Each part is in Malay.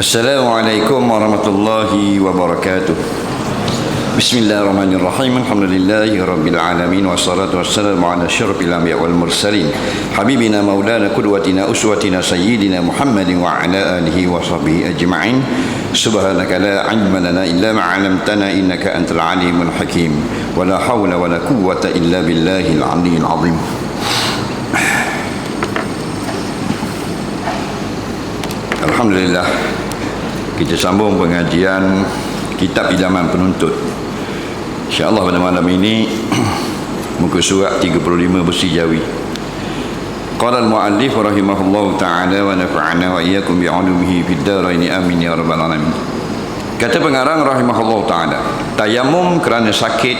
Assalamualaikum warahmatullahi wabarakatuh. Bismillahirrahmanirrahim. Alhamdulillahi rabbil alamin, wassalatu wassalamu ala asyrafil anbiya wal mursalin habibina maulana qudwatina uswatina sayyidina Muhammadin wa ala alihi wa sahbihi ajma'in. Subhanaka la ilma lana illa ma 'allamtana innaka antal alimul hakim. Wa la hawla wa la quwwata illa billahil aliyyil azim. Alhamdulillah, kita sambung pengajian Kitab Idaman Penuntut. InsyaAllah pada malam ini muka surat 35 Besi Jawi. Qala al-mu'allif rahimahullahu ta'ala wa nafa'ana wa iyyakum bi'ulumihi fid dharaini amin ya rabbal alamin. Kata pengarang rahimahullahu ta'ala, tayamum kerana sakit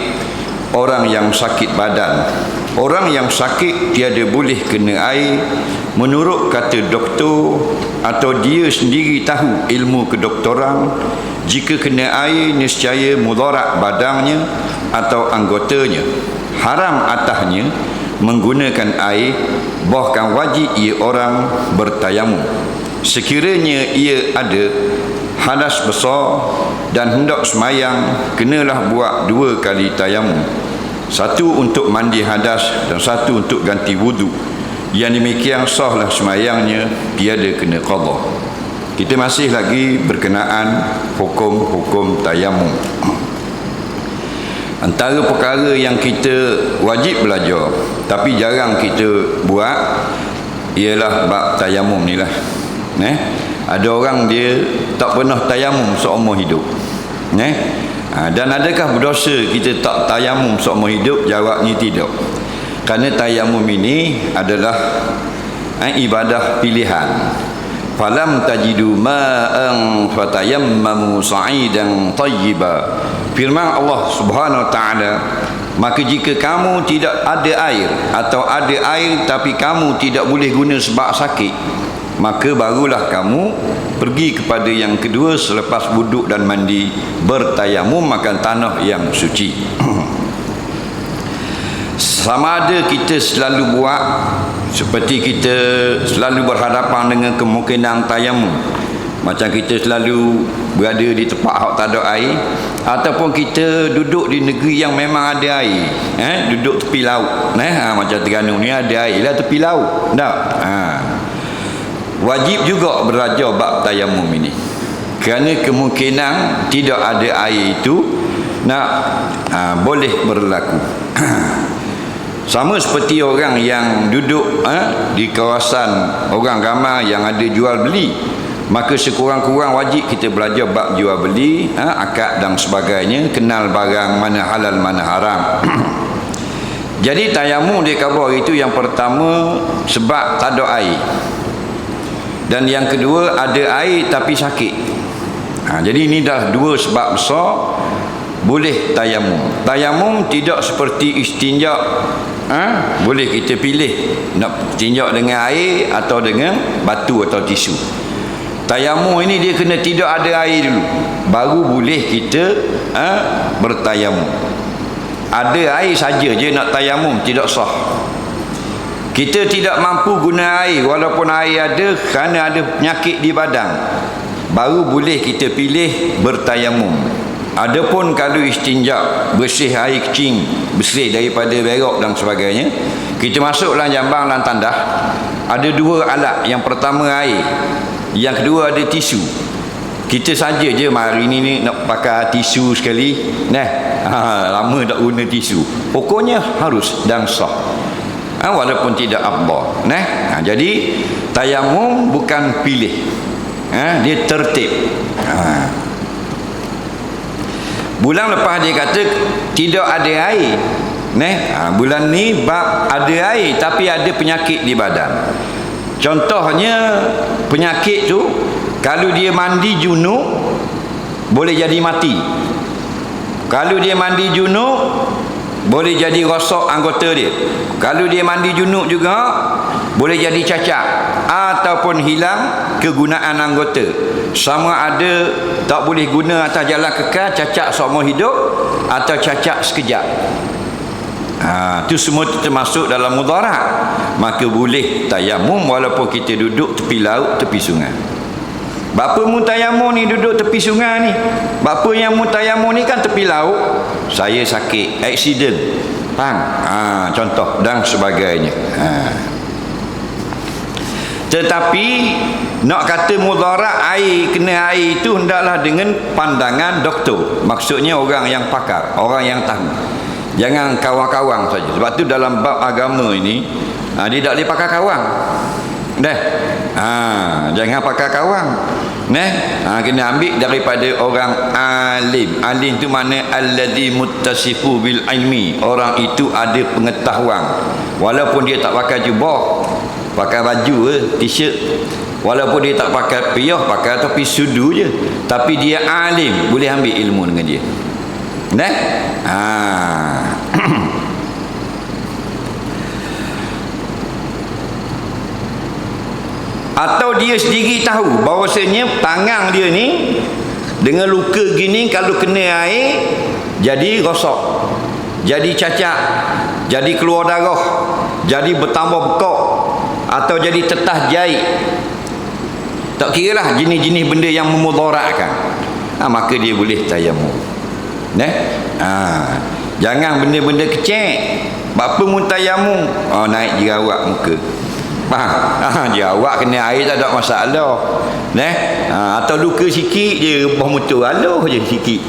orang yang sakit badan. Orang yang sakit tiada boleh kena air menurut kata doktor, atau dia sendiri tahu ilmu kedoktoran. Jika kena air nescaya mudarat badannya atau anggotanya. Haram atasnya menggunakan air, bahkan wajib ia orang bertayamum. Sekiranya ia ada hadas besar dan hendak semayang, kenalah buat 2 kali tayamum. Satu untuk mandi hadas dan satu untuk ganti wudu. Yang demikian sahlah semayangnya, tiada kena qadha. Kita masih lagi berkenaan hukum-hukum tayamum. Antara perkara yang kita wajib belajar tapi jarang kita buat ialah bab tayamum ni lah. Ada orang dia tak pernah tayamum seumur hidup. Dan adakah berdosa kita tak tayamum seumur hidup? Jawabnya tidak. Kerana tayamum ini adalah ibadah pilihan. Falam tajidu ma'an fatayammamu sa'idan tayyiba. Firman Allah Subhanahu wa taala, maka jika kamu tidak ada air atau ada air tapi kamu tidak boleh guna sebab sakit, maka barulah kamu pergi kepada yang kedua selepas wuduk dan mandi, bertayamum makan tanah yang suci. Sama ada kita selalu buat seperti kita selalu berhadapan dengan kemungkinan tayamum, macam kita selalu berada di tempat yang tak ada air, ataupun kita duduk di negeri yang memang ada air, duduk tepi laut, macam Terengganu ni ada air lah tepi laut, tak? Wajib juga belajar bab tayamum ini, kerana kemungkinan tidak ada air itu boleh berlaku. Sama seperti orang yang duduk di kawasan orang ramai yang ada jual beli, maka sekurang-kurang wajib kita belajar bab jual beli, akad dan sebagainya, kenal barang mana halal mana haram. Jadi tayamum di kabar itu yang pertama sebab tak ada air, dan yang kedua ada air tapi sakit. Jadi ini dah 2 sebab besar boleh tayamum. Tayamum tidak seperti istinja. Boleh kita pilih nak istinja dengan air atau dengan batu atau tisu. Tayamum ini dia kena tidak ada air dulu, baru boleh kita bertayamum. Ada air saja je nak tayamum tidak sah. Kita tidak mampu guna air walaupun air ada, kerana ada penyakit di badan, baru boleh kita pilih bertayamum. Adapun kalau istinja, bersih air kecing, bersih daripada berak dan sebagainya, kita masuk dalam jambang dan tandah, ada 2 alat. Yang pertama air, yang kedua ada tisu. Kita saja je hari ni nak pakai tisu sekali, lama tak guna tisu. Pokoknya harus dan sah, walaupun tidak afdal. Jadi tayamum bukan pilih, dia tertib. Bulan lepas dia kata tidak ada air. Bulan ni bab ada air tapi ada penyakit di badan. Contohnya penyakit tu, kalau dia mandi junub boleh jadi mati. Kalau dia mandi junub boleh jadi rosak anggota dia. Kalau dia mandi junub juga boleh jadi cacat ataupun hilang kegunaan anggota. Sama ada tak boleh guna atas jalan kekal, cacat seumur hidup, atau cacat sekejap. Itu semua termasuk dalam mudarat. Maka boleh tayamum walaupun kita duduk tepi laut, tepi sungai. Bapa mu tayamum ni duduk tepi sungai ni. Bapa yang mu tayamum ni kan tepi laut. Saya sakit, aksiden. Contoh dan sebagainya. Tetapi nak kata mudarat air, kena air itu hendaklah dengan pandangan doktor. Maksudnya orang yang pakar, orang yang tahu. Jangan kawang-kawang saja. Sebab tu dalam bab agama ini dia tak boleh pakai kawang. Jangan pakai kawang. Kena ambil daripada orang alim. Alim tu mana alladzi muttasifu bil ilmi. Orang itu ada pengetahuan. Walaupun dia tak pakai jubah, pakai baju t-shirt, walaupun dia tak pakai piyah, pakai tapi sudu je, tapi dia alim, boleh ambil ilmu dengan dia. Atau dia sendiri tahu bahawasanya tangan dia ni dengan luka gini, kalau kena air jadi rosak, jadi cacat, jadi keluar darah, jadi bertambah bekak, atau jadi tetah jahit. Tak kira lah jenis-jenis benda yang memudaratkan, maka dia boleh tayamum. Jangan benda-benda kecil. Bapa mu tayamum, naik jerawat muka. Jerawat kena air tak ada masalah. Atau luka sikit je, rebah motor aloh je sikit.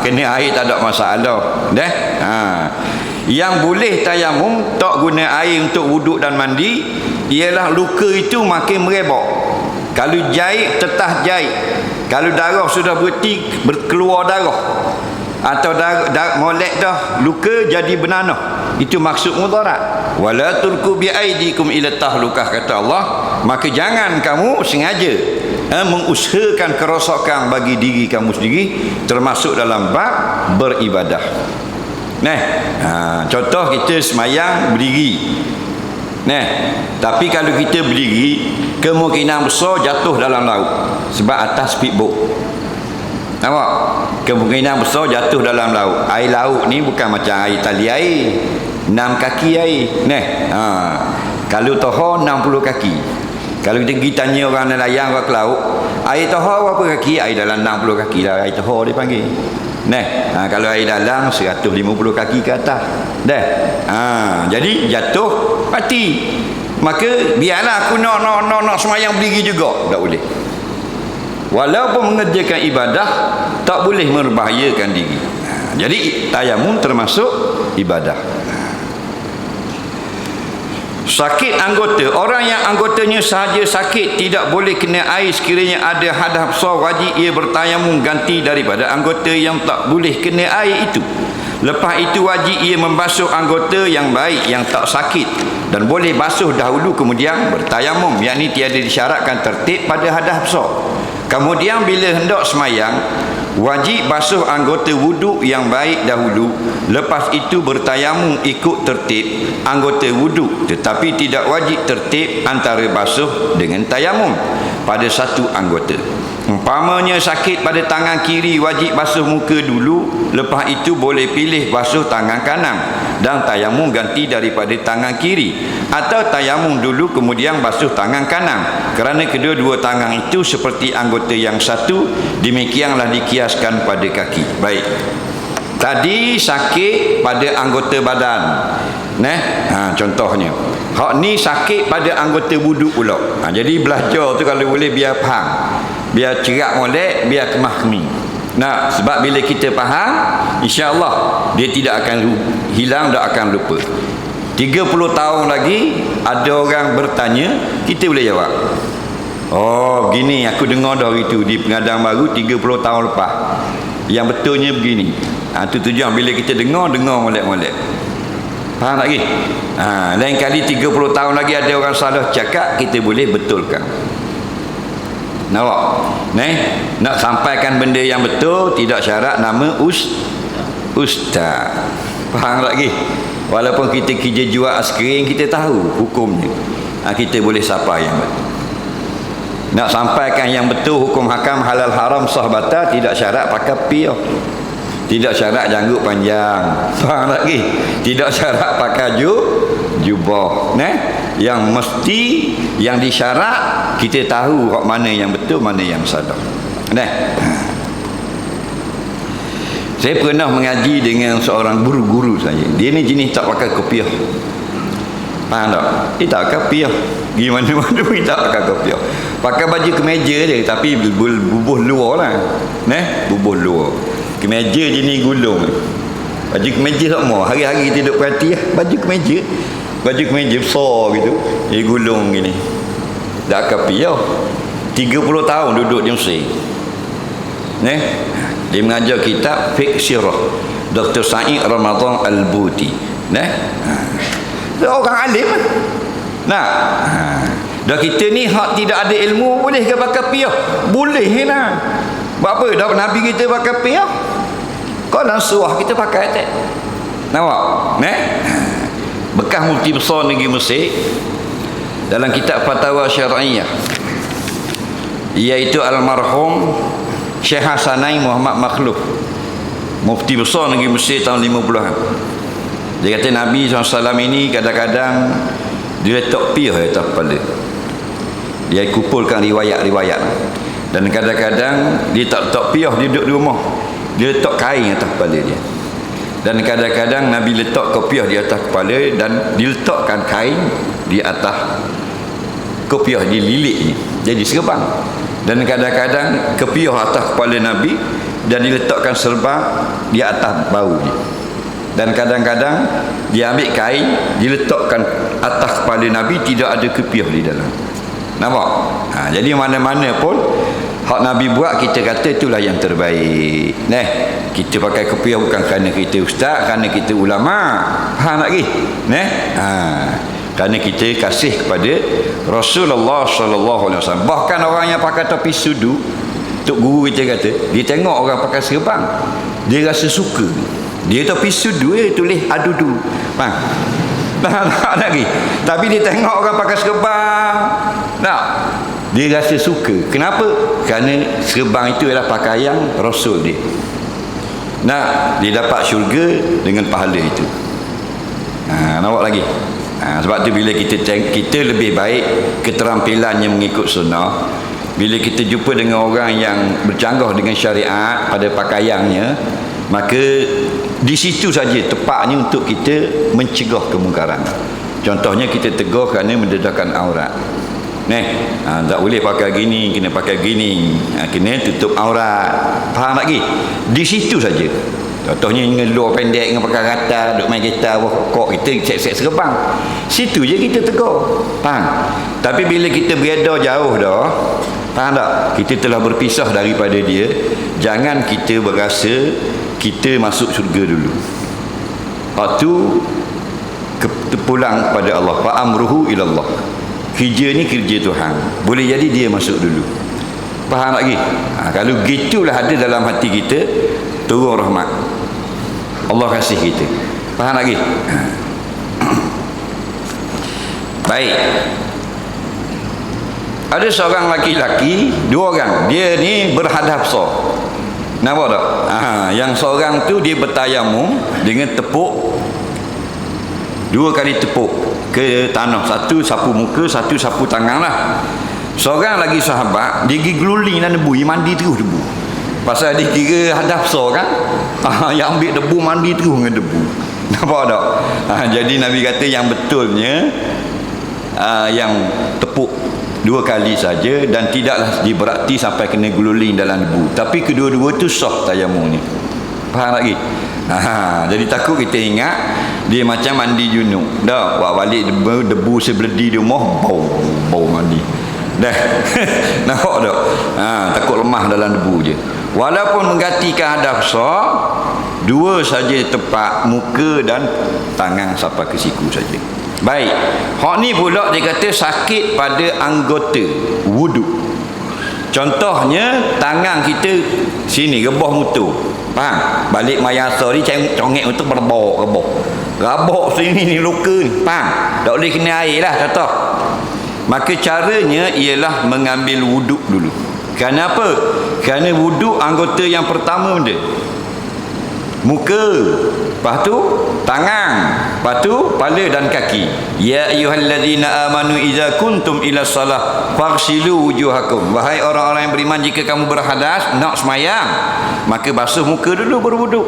Kena air tak ada masalah. Yang boleh tayamum tak guna air untuk wuduk dan mandi ialah luka itu makin merebak. Kalau jahit, tetah jahit. Kalau darah sudah berkeluar darah, atau molek dah luka jadi bernanah, itu maksud mudarat. Wala tulqu bi aidikum ila tahlukah, kata Allah. Maka jangan kamu sengaja mengusahakan kerosakan bagi diri kamu sendiri, termasuk dalam bab beribadah. Contoh kita semayang berdiri. Tapi kalau kita berdiri, kemungkinan besar jatuh dalam laut sebab atas speedboat. Nampak? Kemungkinan besar jatuh dalam laut. Air laut ni bukan macam air tali air, 6 kaki air. Kalau tohor 60 kaki. Kalau kita pergi tanya orang nelayan, orang ke laut, air tohor berapa kaki? Air dalam 60 kaki lah air tohor dia panggil. Kalau air dalam 150 kaki ke atas. Jadi jatuh mati. Maka biarlah aku nak semayang berdiri juga, tak boleh. Walaupun mengerjakan ibadah, tak boleh membahayakan diri. Jadi tayamum termasuk ibadah. Sakit anggota, orang yang anggotanya sahaja sakit tidak boleh kena air sekiranya ada hadas besar, wajib ia bertayamum ganti daripada anggota yang tak boleh kena air itu. Lepas itu wajib ia membasuh anggota yang baik yang tak sakit, dan boleh basuh dahulu kemudian bertayamum, yakni tiada disyaratkan tertib pada hadas besar. Kemudian bila hendak semayang, wajib basuh anggota wuduk yang baik dahulu, lepas itu bertayamum ikut tertib anggota wuduk, tetapi tidak wajib tertib antara basuh dengan tayamum pada satu anggota. Umpamanya sakit pada tangan kiri, wajib basuh muka dulu, lepas itu boleh pilih basuh tangan kanan dan tayamum ganti daripada tangan kiri, atau tayamum dulu kemudian basuh tangan kanan, kerana kedua-dua tangan itu seperti anggota yang satu. Demikianlah dikiaskan pada kaki. Baik, tadi sakit pada anggota badan, contohnya. Hak ni sakit pada anggota wuduk pula. Jadi belajar tu kalau boleh biar faham, biar cerak molek, biar kemah-kemih. Sebab bila kita faham, insya-Allah dia tidak akan hilang, tak akan lupa. 30 tahun lagi ada orang bertanya, kita boleh jawab. Oh, begini aku dengar dah itu di Pengadang Baru 30 tahun lepas. Yang betulnya begini. Itu tujuan bila kita dengar molek-molek. Faham tak lagi? Lain kali 30 tahun lagi ada orang salah cakap, kita boleh betulkan. Nampak? Nak sampaikan benda yang betul, tidak syarat nama ustaz. Faham tak lagi? Walaupun kita kerja jual askrim, kita tahu hukumnya. Kita boleh sapa yang betul. Nak sampaikan yang betul, hukum hakam halal haram sah batal, tidak syarat pakai piyah, tidak syarat janggut panjang. Faham tak lagi? Tidak syarat pakai jubah, yang mesti, yang disyarat, kita tahu mana yang betul, mana yang salah. Saya pernah mengaji dengan seorang guru saya. Dia ni jenis tak pakai kopiah. Faham tak? Dia tak pakai kopiah. Gimana dia tak pakai kopiah. Pakai baju kemeja dia, tapi bubuh luar lah. Bubuh luar. Kemeja jenis gulung. Baju kemeja semua. Hari-hari kita duduk perhati lah. Baju kemeja besar gitu. Dia gulung gini. Tak pakai kopiah. 30 tahun duduk di Mesir. Dia mengajar kitab Fiqh Sirah, Dr. Sa'id Ramadan Al-Buti. Dia orang alim. Dah kita ni hak tidak ada ilmu, boleh ke pakai piah? Boleh lah. Sebab apa? Dah Nabi kita pakai piah. Kau dalam surah kita pakai tak? Nampak? Bekas mufti besar negeri Mesir dalam kitab Fatwa Syar'iyah, iaitu almarhum Syekh Hasanai Muhammad Makhluf, mufti besar negeri Mesir tahun 50-an. Dia kata Nabi SAW ini kadang-kadang dia letak piah atas kepala. Dia kumpulkan riwayat-riwayat. Dan kadang-kadang dia tak letak piah, dia duduk di rumah, dia letak kain atas kepala dia. Dan kadang-kadang Nabi letak kopiah di atas kepala dan diletakkan kain di atas kopiah, dililit ni jadi serban. Dan kadang-kadang kepiah atas kepala Nabi dan diletakkan serban di atas bau ni. Dan kadang-kadang dia ambil kain, diletakkan atas kepala Nabi, tidak ada kepiah di dalam. Nampak? Jadi mana-mana pun hak Nabi buat, kita kata itulah yang terbaik. Kita pakai kepiah bukan kerana kita ustaz, kerana kita ulama. Faham tak lagi? Kerana kita kasih kepada Rasulullah SAW. Bahkan orang yang pakai topi sudu, Tok Guru kita kata, dia tengok orang pakai serban, dia rasa suka. Dia topi sudu, dia tulis adudu. Faham tak lagi? Tapi dia tengok orang pakai serban, dia rasa suka. Kenapa? Kerana serban itu adalah pakaian Rasul dia. Dia dapat syurga dengan pahala itu. Nampak lagi? Sebab tu bila kita lebih baik keterampilannya mengikut sunnah. Bila kita jumpa dengan orang yang bercanggah dengan syariat pada pakaiannya, maka di situ saja tepatnya untuk kita mencegah kemungkaran. Contohnya kita tegur kerana mendedahkan aurat. Tak boleh pakai gini, kena pakai gini, kena tutup aurat. Faham lagi? Di situ saja. Contohnya dengan luar pendek, dengan pakai rata, duk main gitar, kok kita set-set serban. Situ je kita tegur. Faham? Tapi bila kita beredar jauh dah, faham tak? Kita telah berpisah daripada dia. Jangan kita berasa kita masuk syurga dulu. Lepas tu pulang kepada Allah. Fa amruhu ilallah. Kerja ni kerja Tuhan. Boleh jadi dia masuk dulu. Faham lagi? Kalau gitulah ada dalam hati kita, turun rahmat Allah kasih kita. Faham lagi? Baik. Ada seorang laki-laki, dua orang, dia ni berhadap besar. Nampak tak? Yang seorang tu dia bertayamum dengan tepuk, dua kali tepuk ke tanah. Satu sapu muka, satu sapu tangan lah. Seorang lagi sahabat, dia pergi geluling dan debu, dia mandi terus debu. Pasal dia kira hadap besar kan, yang ambil debu mandi terus dengan debu. Nampak tak? Jadi Nabi kata yang betulnya yang tepuk dua kali saja dan tidaklah diberarti sampai kena geluling dalam debu. Tapi kedua-dua tu sah tayamum ni. Faham lagi? Jadi takut kita ingat dia macam mandi junub. Dah buat balik debu sebeledi di rumah, bau mandi. Dah. Nampak tak? Takut lemah dalam debu je. Walaupun menggantikan hadap besar, dua saja tempat, muka dan tangan sampai ke siku saja. Baik. Hak ni pula dia kata sakit pada anggota wuduk. Contohnya tangan kita sini rebah motor. Faham? Balik mayasa ni congek untuk berbau-rebah. Rabak sini ni luka ni. Faham? Tak boleh kena air lah contoh. Maka caranya ialah mengambil wuduk dulu. Kenapa? Kerana wuduk anggota yang pertama benda. muka, lepas tu tangan, lepas tu kepala dan kaki. Ya ayyuhallazina amanu idza kuntum ila salah faghsilu wujuhakum. Wahai orang-orang yang beriman, jika kamu berhadas nak semayang, maka basuh muka dulu berwuduk.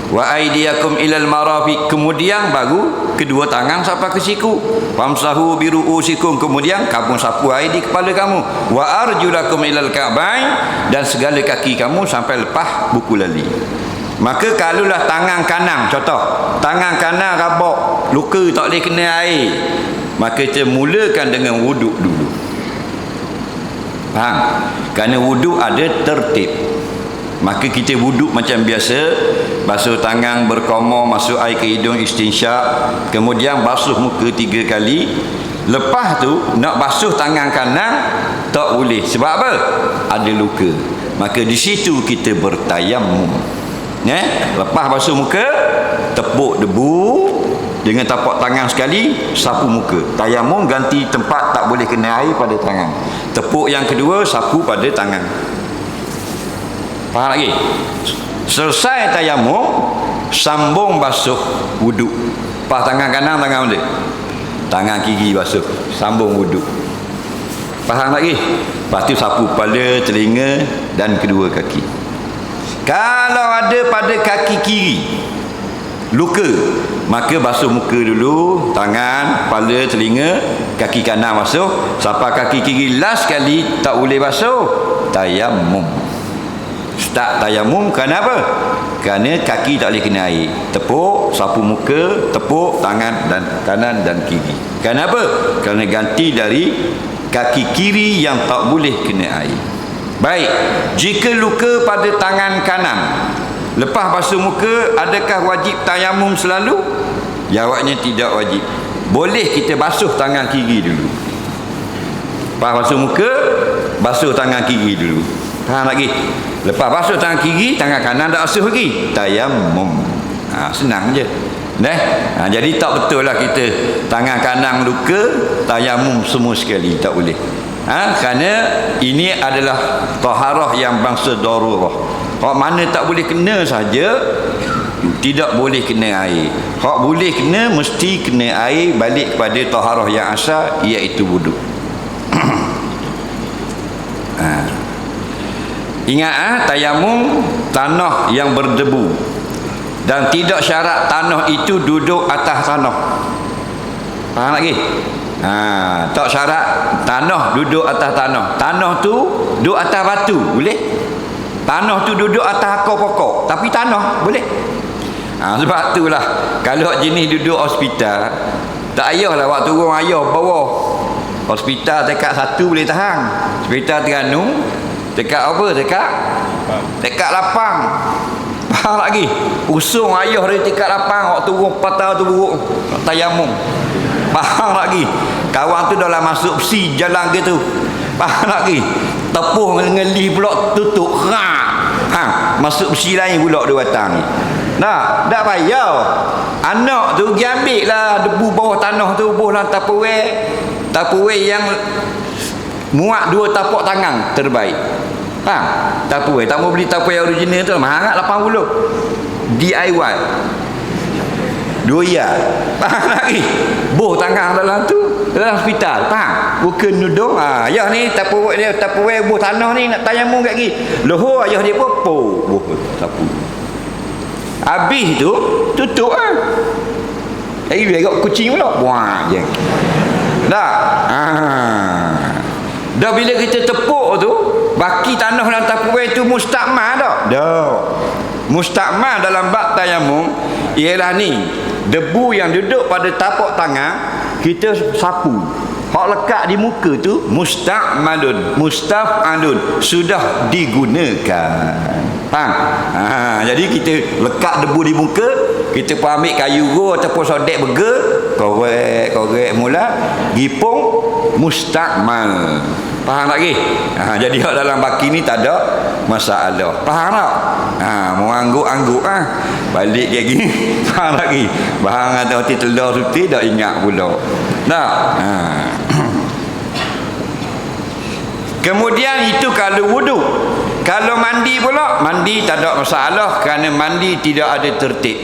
Wa aydiyakum ilal marafiq, kemudian baru kedua tangan sampai ke siku. Famsahu bi ru'usikum, kemudian kamu sapu air di kepala kamu. Wa arjulakum ilal ka'bain, dan segala kaki kamu sampai lepas buku lali. Maka kalaulah tangan kanan, contoh tangan kanan rabak, luka tak boleh kena air, maka kita mulakan dengan wuduk dulu. Faham? Kerana wuduk ada tertib. Maka kita wuduk macam biasa, basuh tangan berkomor, masuk air ke hidung istinsyak, kemudian basuh muka 3 kali. Lepas tu nak basuh tangan kanan tak boleh. Sebab apa? Ada luka. Maka di situ kita bertayamum. Lepas basuh muka, tepuk debu dengan tapak tangan sekali, sapu muka. Tayamum ganti tempat tak boleh kena air pada tangan. Tepuk yang kedua, sapu pada tangan. Faham lagi? Selesai tayamum, sambung basuh wuduk. Pas tangan kanan, tangan mana? Tangan kiri basuh, sambung wuduk. Faham lagi? Lepas tu sapu kepala, telinga dan kedua kaki. Kalau ada pada kaki kiri luka, maka basuh muka dulu, tangan, kepala, telinga, kaki kanan basuh, sampai kaki kiri last kali tak boleh basuh, tayamum. Start tayamum kerana apa? Kerana kaki tak boleh kena air. Tepuk, sapu muka, tepuk tangan dan kanan dan kiri. Kerana apa? Kerana ganti dari kaki kiri yang tak boleh kena air. Baik, jika luka pada tangan kanan, lepas basuh muka, adakah wajib tayamum selalu? Jawabnya tidak wajib. Boleh kita basuh tangan kiri dulu. Lepas basuh muka, basuh tangan kiri dulu. Faham lagi? Lepas basuh tangan kiri, tangan kanan tak basuh lagi, tayamum. Senang je. Jadi tak betul lah kita tangan kanan luka, tayamum semua sekali, tak boleh. Kerana ini adalah taharah yang bangsa darurah. Hak mana tak boleh kena saja, tidak boleh kena air. Hak boleh kena, mesti kena air, balik kepada taharah yang asal, iaitu wuduk. Ingat, tayamum tanah yang berdebu, dan tidak syarat tanah itu duduk atas tanah. Faham lagi? Tak syarat tanah duduk atas tanah. Tanah tu duduk atas batu, boleh. Tanah tu duduk atas akar pokok, tapi tanah boleh. Sebab itulah kalau jenis duduk hospital, tak payahlah waktu turun ayah bawah. Hospital dekat 1 boleh tahan. Hospital Terengganu dekat apa? Dekat lapang. Faham lagi? Usung ayah dari dekat lapang, waktu turun patah tu buruk, tayamum. Faham lagi? Kawan tu dah lah masuk besi jalan gitu. Faham lagi? Tepuh ngeli pula tutup. Masuk besi lain pula dia batang ni. Tak payah. Anak tu pergi ambil lah debu bawah tanah tu, buh dalam Tupperware yang muat 2 tapak tangan terbaik. Tupperware. Tak mau beli Tupperware original tu, mahal 80. DIY. 2 ya. Faham lagi? Boh tangan dalam tu, dalam hospital. Faham? Bukan nudung. Ayah ni Tupperware boh tanah ni nak tayamum kat lagi. Lohor ayah dia pun boh sapu. Habis tu tutup dia kat kucing pula. Buang je. Dah bila kita tepuk tu, baki tanah dalam Tupperware tu mustakmal tak? Dah. Mustakmal dalam bab tayamum ialah ni, debu yang duduk pada tapak tangan kita sapu. Hak lekat di muka tu musta'malun, mustaf'alun, sudah digunakan. Faham? Jadi kita lekat debu di muka, kita pun ambil kayu go ataupun sodek burger, korek mula, gipung, musta'mal. Faham lagi? Jadi hak dalam baki ni tak ada masalah. Faham tak? Mau angguk-angguk balik kayak gini. Faham lagi? Bahang atau roti telur suti dah ingat pula. Tak? Kemudian itu kalau wuduk. Kalau mandi pula, mandi tak ada masalah kerana mandi tidak ada tertib.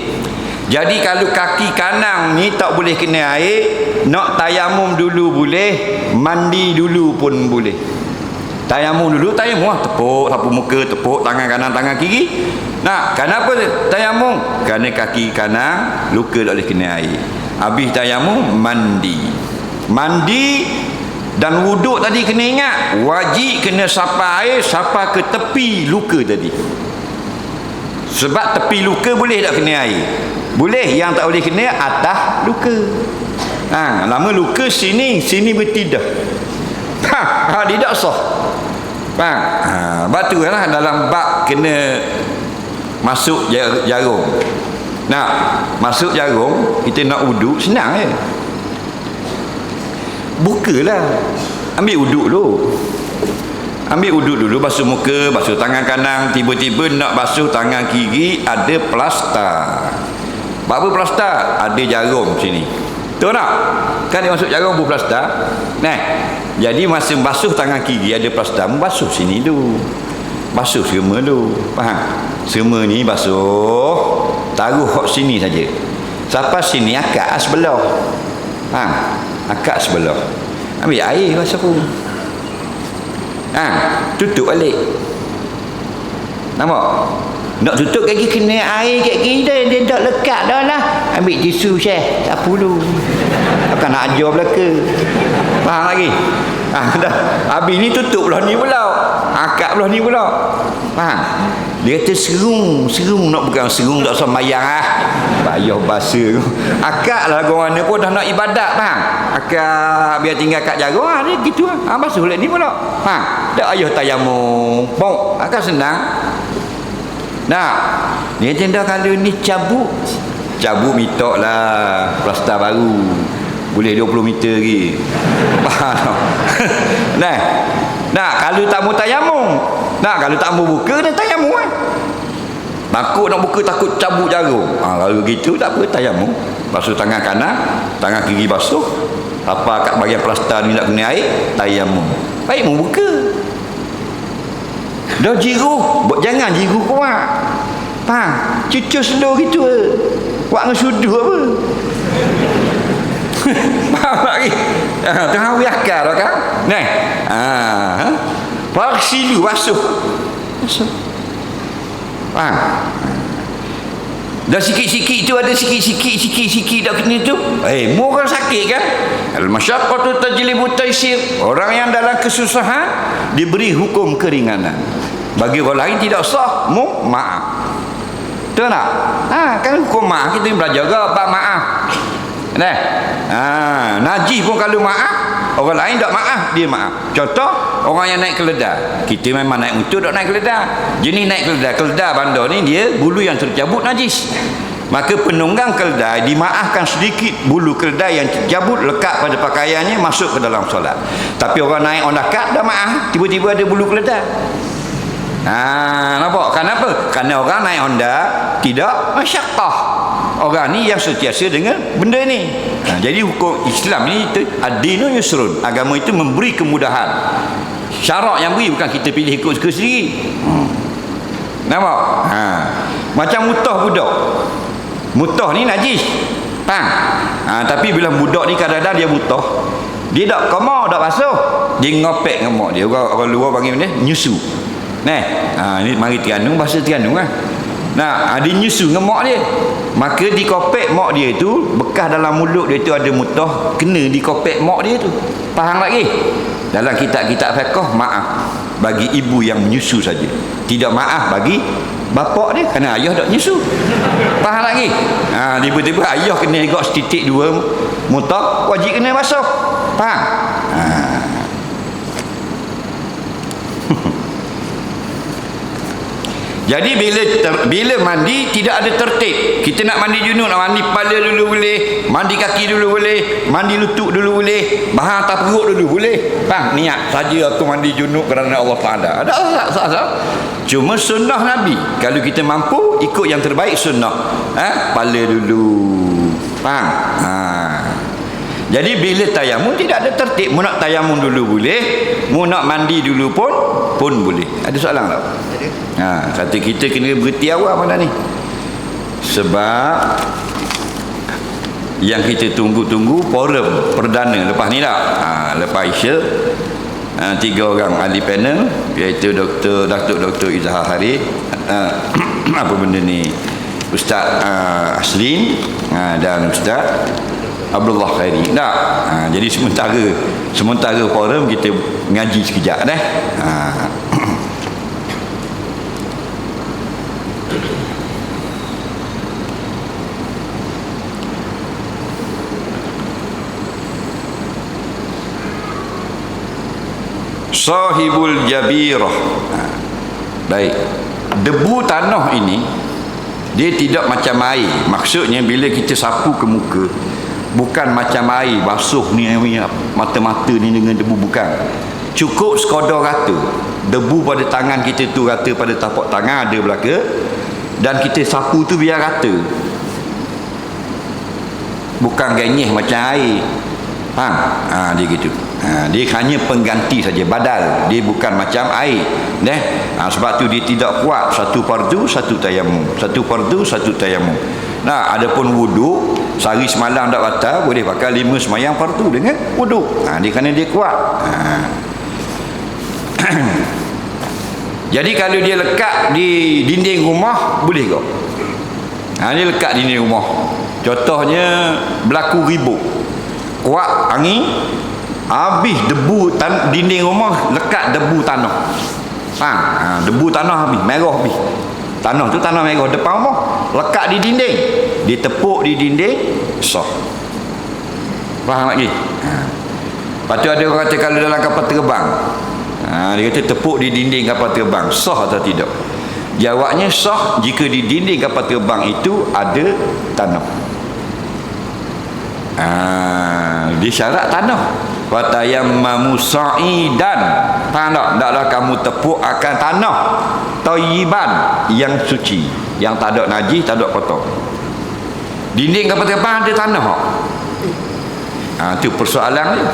Jadi kalau kaki kanan ni tak boleh kena air, nak tayamum dulu boleh, mandi dulu pun boleh. Tayamum dulu, tayamum tepuk sapu muka, tepuk tangan kanan, tangan kiri. Nah, kenapa tayamum? Kerana kaki kanan luka tak boleh kena air. Habis tayamum, mandi. Mandi dan wuduk tadi kena ingat, wajib kena sapa air, sapa ke tepi luka tadi. Sebab tepi luka boleh tak kena air? Boleh, yang tak boleh kena atas luka. Lama luka sini bertidah. Tidak sah. Batu lah dalam bab kena masuk jarum. Masuk jarum, kita nak wuduk senang je. Bukalah. Ambil wuduk dulu, basuh muka, basuh tangan kanan, tiba-tiba nak basuh tangan kiri, ada plastar. Apa plastar? Ada jarum sini. Tahu tak? Kan dia masuk jarum pun plastar. Jadi masa basuh tangan kiri ada plastar, basuh sini dulu. Basuh semua dulu. Faham? Semua ni basuh, taruh kat sini saja. Sampai sini akak sebelah. Faham? Akak sebelah. Ambil air basuh pun. Tutup balik. Nampak? Nak tutup kaki kena air kat kiri dia tak lekat dah lah. Ambil tisu Syekh, tak perlu. Takkan nak ajar belaka. Faham lagi? Dah. Habis ni tutup belah ni pula. Akak belah ni pula. Faham? Dia kata serung nak pegang serung tak usah mayang payah bahasa tu. Akak lah orang mana pun dah nak ibadat, faham? Akak biar tinggal kat jarum dia gitu basuh lek ni pula. Tak ayah tayamum. Pong, akak senang. Dia tenda kalau ni cabut minta lah plastar baru. Boleh 20 meter lagi. Faham? Kalau tak mau tayamum. Kalau tak mau buka, dia tayamum Takut nak buka, takut cabut jarum. Kalau gitu tak apa, tayamum. Basuh tangan kanan, tangan kiri basuh. Apa kat bahagian plastar ni nak kena air, tayamum. Baik mau buka. Dah jiru, jangan jiru kuat. Faham? Cucuk slow gitu buat dengan sudu apa. Faham lagi? Tengah wiakar lah kan? Silu basuh. Faham? Dah sikit-sikit tu ada sikit-sikit dah kena tu. Mu orang sakit kan? Al-masyaqqatu tajlibu taysir. Orang yang dalam kesusahan diberi hukum keringanan. Bagi orang lain tidak sah, maaf. Betul tak? Kan hukum maaf kita belajar ke bab maaf. Najis pun kalau maaf, orang lain tak maaf, dia maaf. Contoh, orang yang naik keledar. Kita memang naik untuk tak naik keledar. Jenis naik keledar bandar ni dia bulu yang tercabut najis. Maka penunggang keledai dimaafkan sedikit bulu keledai yang tercabut lekat pada pakaiannya masuk ke dalam solat. Tapi orang naik on dekat dah maaf, tiba-tiba ada bulu keledai. Nampak? Kenapa? Kerana orang naik Honda tidak masyaqqah. Orang ni yang sentiasa dengan benda ni. Jadi hukum Islam ni ad-dinu yusrun. Agama itu memberi kemudahan. Syarak yang beri, bukan kita pilih ikut suka sendiri. Nampak? Macam mutah budak. Mutah ni najis. Tapi bila budak ni kadang-kadang dia mutah, dia tak koma, tak basuh, dia ngopek dengan mak dia. Orang luar panggil benda nyusu. Ni mari Terengganu, bahasa Terengganu kan. Dia nyusu dengan mak dia. Maka dikopek mak dia tu, bekas dalam mulut dia tu ada mutah, kena dikopek mak dia tu. Faham lagi? Dalam kitab-kitab fiqh maaf bagi ibu yang menyusu saja. Tidak maaf bagi bapak dia kerana ayah tak nyusu. Faham lagi? Tiba-tiba ayah kena egok setitik dua mutah, wajib kena basuh. Faham? Jadi bila mandi tidak ada tertib. Kita nak mandi junub, nak mandi kepala dulu boleh, mandi kaki dulu boleh, mandi lutut dulu boleh, bahan atas perut dulu boleh. Bang, niat saja aku mandi junub kerana Allah Taala. Ada asal. Cuma sunnah Nabi. Kalau kita mampu ikut yang terbaik sunnah. Kepala dulu. Faham? Jadi bila tayamum tidak ada tertib. Mu nak tayamum dulu boleh, mu nak mandi dulu pun boleh. Ada soalan tak? Kata kita kena berhenti awal mana ni? Sebab yang kita tunggu-tunggu forum perdana lepas ni tak? Lepas Isya, 3 orang ahli panel, iaitu Dr. Izhar Harith, apa benda ni, Ustaz Aslin, dan Ustaz Abdullah Khairi. Jadi sementara forum kita ngaji sekejap dah. Sahibul Jabirah. Baik. Debu tanah ini dia tidak macam air. Maksudnya bila kita sapu ke muka, bukan macam air basuh ni mata-mata ni dengan debu, bukan. Cukup sekadar rata. Debu pada tangan kita tu rata pada tapak tangan ada belaka, dan kita sapu tu biar rata. Bukan genyeh macam air. Faham? Dia gitu. Dia hanya pengganti saja, badal. Dia bukan macam air. Sebab tu dia tidak kuat. Satu fardu, satu tayamum. Satu fardu, satu tayamum. Adapun wuduk, sehari semalam tak batal, boleh pakai 5 semayang fardu dengan wuduk. Dia kerana dia kuat. Jadi kalau dia lekat di dinding rumah, boleh ke? Dia lekat di dinding rumah. Contohnya berlaku ribut, kuat angin, habis debu dinding rumah, lekat debu tanah. Debu tanah habis, merah habis. Tanah tu tanah merah depan rumah, lekat di dinding, ditepuk di dinding, sah. Faham lagi? Lepas tu ada orang kata kalau dalam kapal terbang, dia kata tepuk di dinding kapal terbang, sah atau tidak? Jawabnya sah jika di dinding kapal terbang itu ada tanah. Dia syarat tanah. Fatayammamu sa'idan. Faham tak? Taklah kamu tepuk akan tanah thayyiban, yang suci, yang tak ada najis, tak ada kotor. Dinding kapal terbang ada tanah. Itu persoalan dia.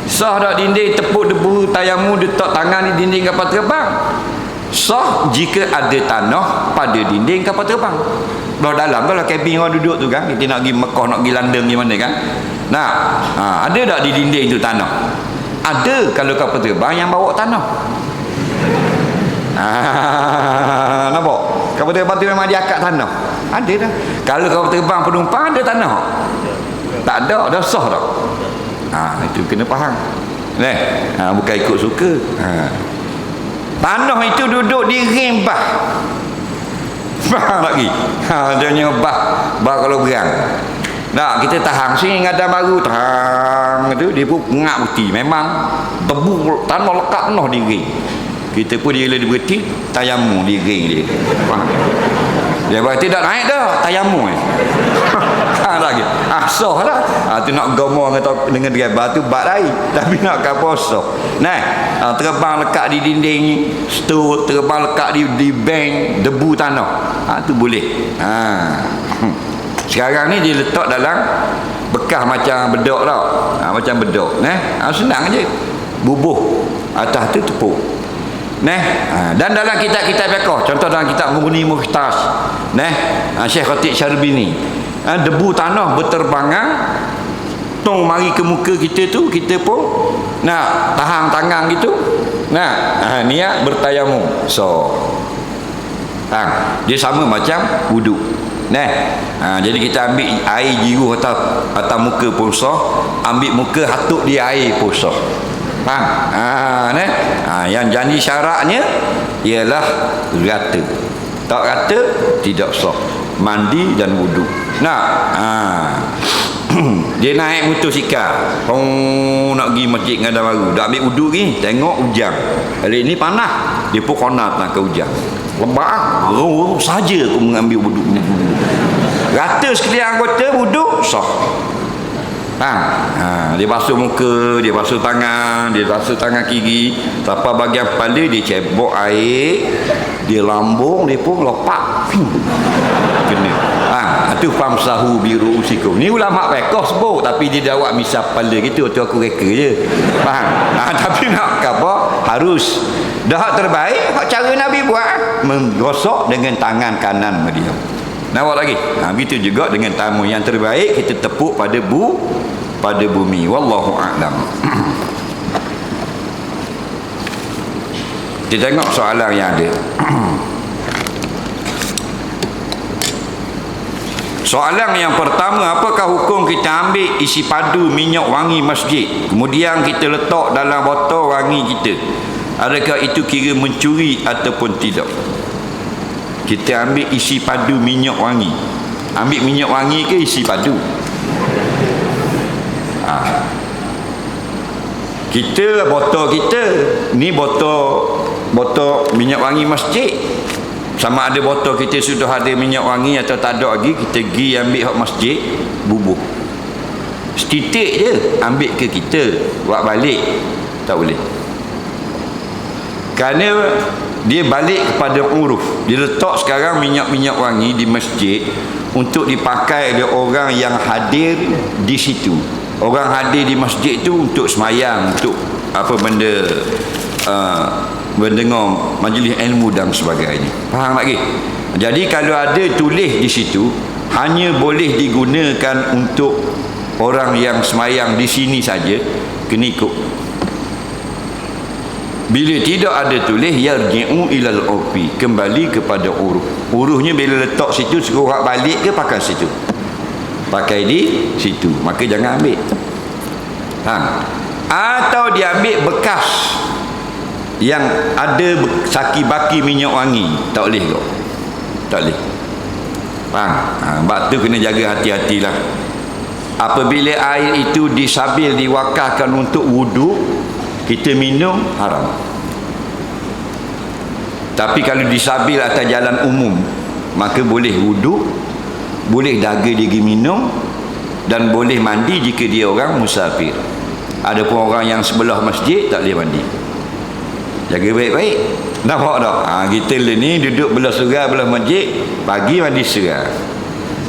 Sah tak dinding tepuk debu tayammu letak tangan di dinding kapal terbang? Sah jika ada tanah pada dinding kapal terbang. Belah dalam kalau kabin orang duduk tu kan, kita nak pergi Mekah, nak pergi London gimana kan. Ada tak di dinding tu tanah? Ada kalau kapal terbang yang bawa tanah. Nampak? Kapal terbang tu memang dia akak tanah. Ada dah. Kalau kapal terbang penumpang ada tanah? Tak ada, dah sah tak? Itu kena faham. Bukan ikut suka. Tanah itu duduk di ring bah. Faham lagi? Dia punya bah kalau berang. Kita tahan sini ada baru tahan tu, dia pun ngak putih. Memang debu tanah lekat penuh di ring. Kita pun dia berhenti tayamum di ring dia. Faham? Dia berarti tak naik dah tayamum lagi. Sah lah. Tu nak gomor dengan driver tu bak lain. Tapi nak kapal sah. Terbang lekat di dinding stul, terbang lekat di bank debu tanah. Tu boleh. Sekarang ni dia letak dalam bekas macam bedok tau. Macam bedok. Senang je. Bubuh atas tu tepuk. Dan dalam kitab-kitab fiqh, contoh dalam kitab Mughni Mukhtas, Syekh Khatib Syarbini, debu tanah berterbangan tong mari ke muka kita tu, kita pun nak tahan tangan gitu, niat bertayamum. Dia sama macam wuduk. Jadi kita ambil air jiru atas muka pun sah, ambil muka hatuk di air pun sah. Faham? Yang janji syaratnya ialah rata. Tak rata tidak sah mandi dan wuduk. Dia naik motosikal, nak pergi masjid Ngada Baru, dah ambil wuduk ni, tengok hujan. Kali ni panas, dia pun konat nak ke hujan. Lebak saja aku mengambil wuduk. Rata sekalian anggota wuduk sah. Dia basuh muka, dia basuh tangan, dia basuh tangan kiri, sampai bahagian kepala dia cebok air, dia lambung, dia pun lopak. Kena. Itu famsahu biru usikum. Ni ulama fiqh sebut, tapi dia jawab misal kepala gitu, tu aku reka je. Faham? Tapi nak apa? Harus. Dah terbaik, cara Nabi buat menggosok dengan tangan kanan dia. Nampak lagi? Begitu juga dengan tamu yang terbaik, kita tepuk pada bumi. Wallahu a'lam. Kita tengok soalan yang ada. Soalan yang pertama, apakah hukum kita ambil isi padu minyak wangi masjid, kemudian kita letak dalam botol wangi kita? Adakah itu kira mencuri ataupun tidak? Kita ambil isi padu minyak wangi. Ambil minyak wangi ke isi padu? Kita botol kita ni botol minyak wangi masjid. Sama ada botol kita sudah ada minyak wangi atau tak ada lagi, kita pergi ambil hak masjid, bubuh. Setitik je ambil ke kita, buat balik tak boleh. Kerana dia balik kepada uruf. Dia letak sekarang minyak-minyak wangi di masjid untuk dipakai oleh orang yang hadir di situ. Orang hadir di masjid itu untuk semayang, untuk apa benda, mendengar majlis ilmu dan sebagainya. Faham lagi? Jadi kalau ada tulis di situ, hanya boleh digunakan untuk orang yang semayang di sini saja, kena ikut. Bila tidak ada tulis, yarji'u ilal urfi, kembali kepada uruf. Urufnya bila letak situ, suruh balik ke pakai situ? Pakai di situ. Maka jangan ambil. Atau dia ambil bekas yang ada saki baki minyak wangi, tak boleh kok. Tak boleh. Sebab tu kena jaga hati-hatilah. Apabila air itu disabil, diwakafkan untuk wuduk, kita minum haram. Tapi kalau disabil atas jalan umum, maka boleh wuduk, boleh daga dia pergi minum, dan boleh mandi jika dia orang musafir. Adapun orang yang sebelah masjid tak boleh mandi. Jaga baik-baik. Nampak tak? Kita ni duduk belah surau belah masjid, pagi mandi surau.